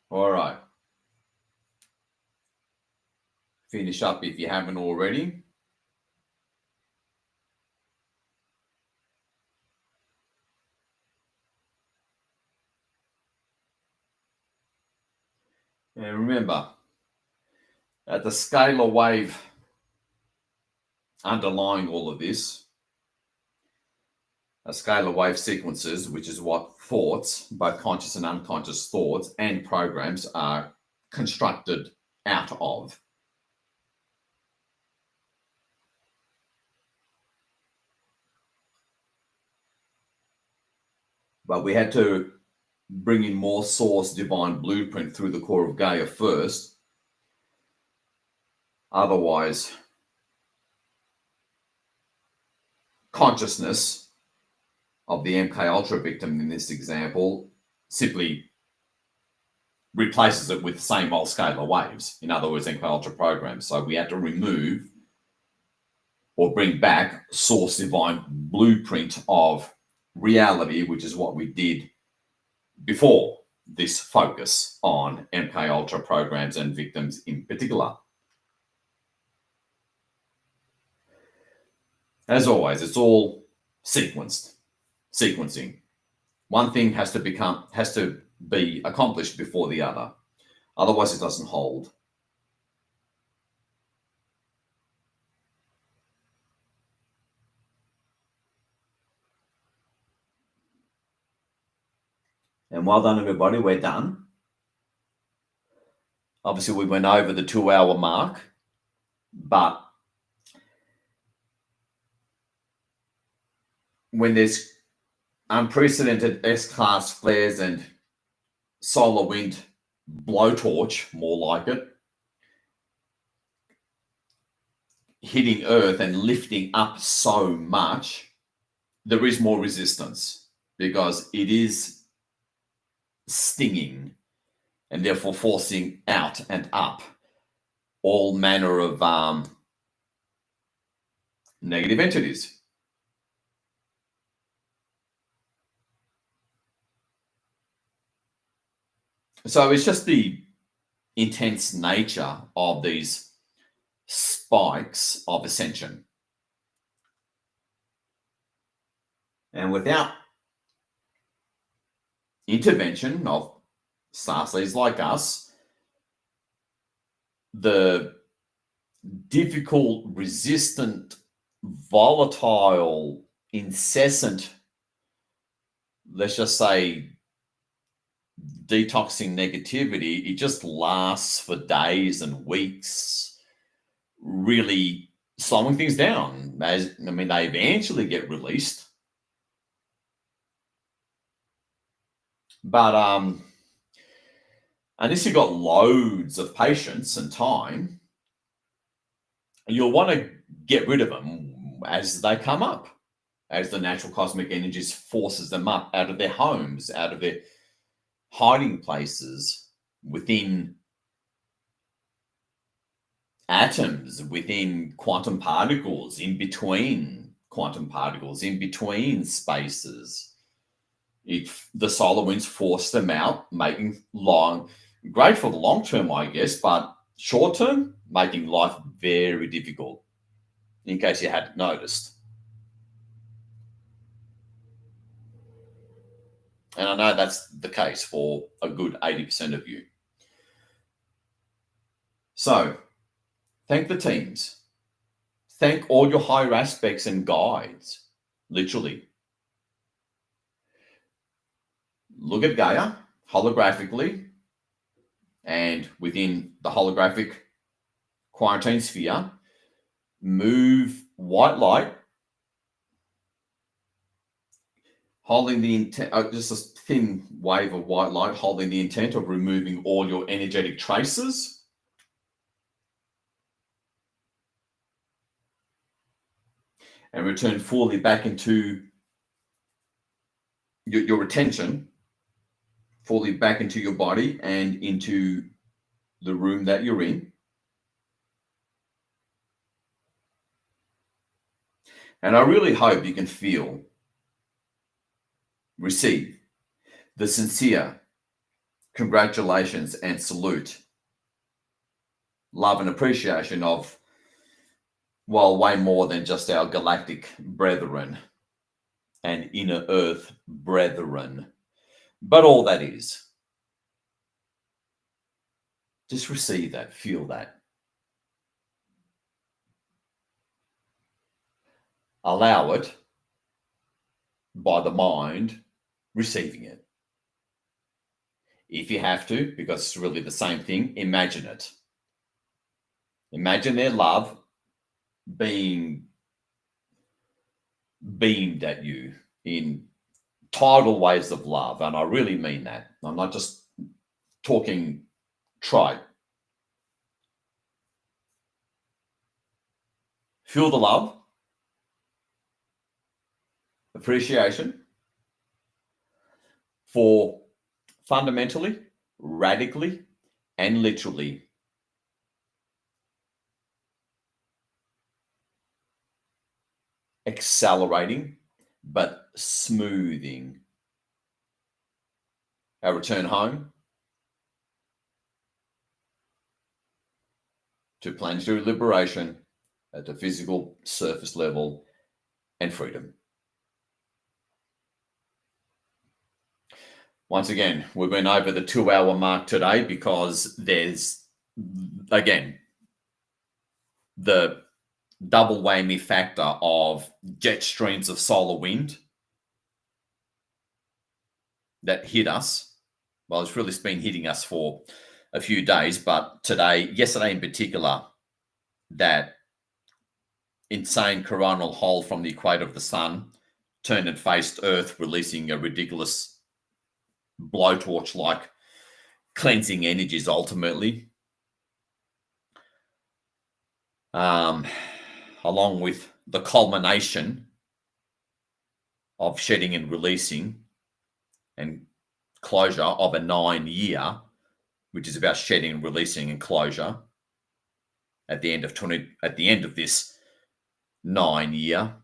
All right. Finish up if you haven't already. And remember, at the scalar wave underlying all of this, a scalar wave sequences, which is what thoughts, both conscious and unconscious thoughts and programs, are constructed out of. But we had to bring in more source divine blueprint through the core of Gaia first. Otherwise, consciousness of the MK Ultra victim in this example simply replaces it with the same old scalar waves. In other words, MK Ultra programs. So we had to remove or bring back source divine blueprint of reality, which is what we did before this focus on MK Ultra programs and victims in particular. As always, it's all sequencing. One thing has to be accomplished before the other. Otherwise, it doesn't hold. And well done, everybody. We're done. Obviously, we went over the 2-hour mark, but when there's unprecedented S-class flares and solar wind blowtorch, more like it, hitting Earth and lifting up so much, there is more resistance because it is stinging and therefore forcing out and up all manner of negative entities. So it's just the intense nature of these spikes of ascension. And without intervention of Starseeds like us, the difficult, resistant, volatile, incessant, let's just say, detoxing negativity, it just lasts for days and weeks, really slowing things down. They eventually get released. But unless you've got loads of patience and time, you'll want to get rid of them as they come up, as the natural cosmic energies forces them up out of their homes, out of their hiding places, within atoms, within quantum particles, in between quantum particles, in between spaces, if the solar winds force them out, making great for the long term, I guess, but short term, making life very difficult, in case you hadn't noticed. And I know that's the case for a good 80% of you. So, thank the teams. Thank all your higher aspects and guides, literally. Look at Gaia holographically, and within the holographic quarantine sphere, move white light, holding the intent, just a thin wave of white light, holding the intent of removing all your energetic traces. And return fully back into your attention, fully back into your body and into the room that you're in. And I really hope you can receive the sincere congratulations and salute, love and appreciation of, well, way more than just our galactic brethren and inner earth brethren, but all that is. Just receive that, feel that. Allow it by the mind receiving it. If you have to, because it's really the same thing, imagine it. Imagine their love being beamed at you in tidal waves of love. And I really mean that. I'm not just talking trite. Feel the love, appreciation for fundamentally, radically, and literally accelerating but smoothing our return home to planetary liberation at the physical surface level and freedom. Once again, we went over the 2-hour mark today because there's, again, the double whammy factor of jet streams of solar wind that hit us. Well, it's really been hitting us for a few days, but yesterday in particular, that insane coronal hole from the equator of the sun turned and faced Earth, releasing a ridiculous blowtorch-like cleansing energies ultimately. Along with the culmination of shedding and releasing and closure of a 9-year, which is about shedding and releasing and closure at the end of this 9-year,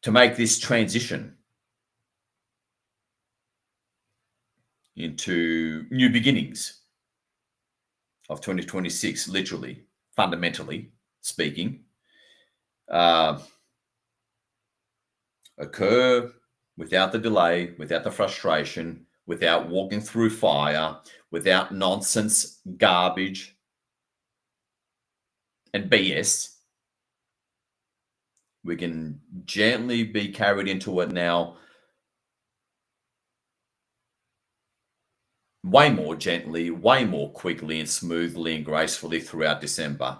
to make this transition into new beginnings of 2026, literally, fundamentally speaking, occur without the delay, without the frustration, without walking through fire, without nonsense, garbage, and BS. We can gently be carried into it now, way more gently, way more quickly and smoothly and gracefully throughout December.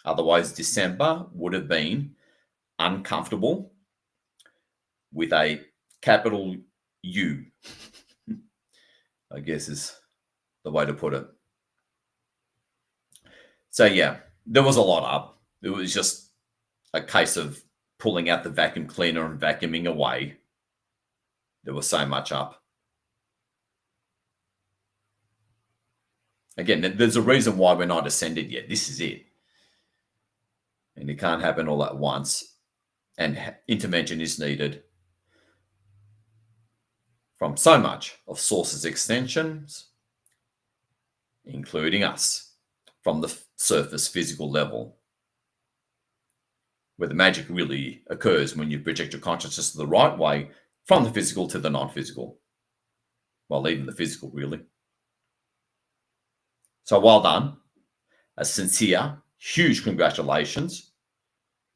Otherwise, December would have been uncomfortable with a capital U, I guess is the way to put it. So yeah, there was a lot up. It was just a case of pulling out the vacuum cleaner and vacuuming away. There was so much up. Again, there's a reason why we're not ascended yet. This is it. And it can't happen all at once. and intervention is needed from so much of Source's extensions, including us, from the surface physical level, where the magic really occurs when you project your consciousness the right way from the physical to the non-physical. Well, even the physical, really. So well done. A sincere, huge congratulations.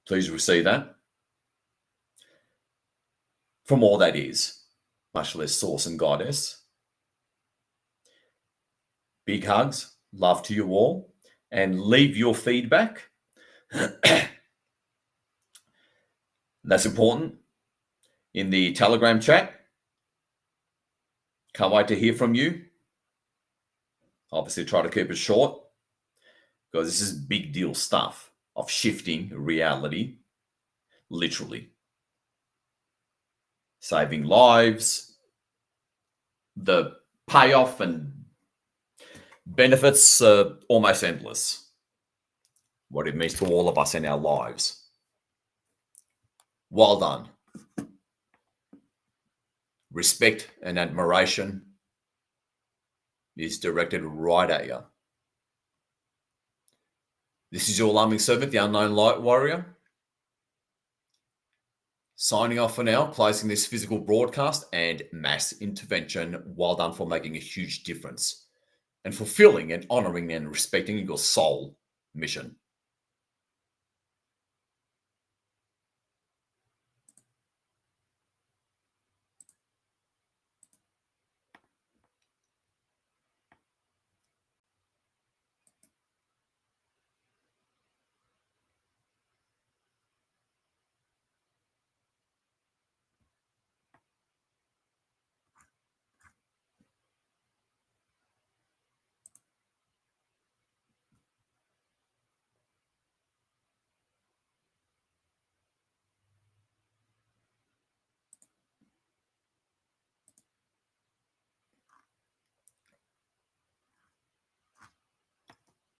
Please receive that. From all that is, much less Source and Goddess. Big hugs, love to you all, and leave your feedback. That's important. In the Telegram chat. Can't wait to hear from you. Obviously, try to keep it short because this is big deal stuff of shifting reality, literally. Saving lives, the payoff and benefits are almost endless. What it means to all of us in our lives. Well done. Respect and admiration is directed right at you. This is your alarming servant, the Unknown Light Warrior. Signing off for now, closing this physical broadcast and mass intervention. Well done for making a huge difference and fulfilling and honoring and respecting your soul mission.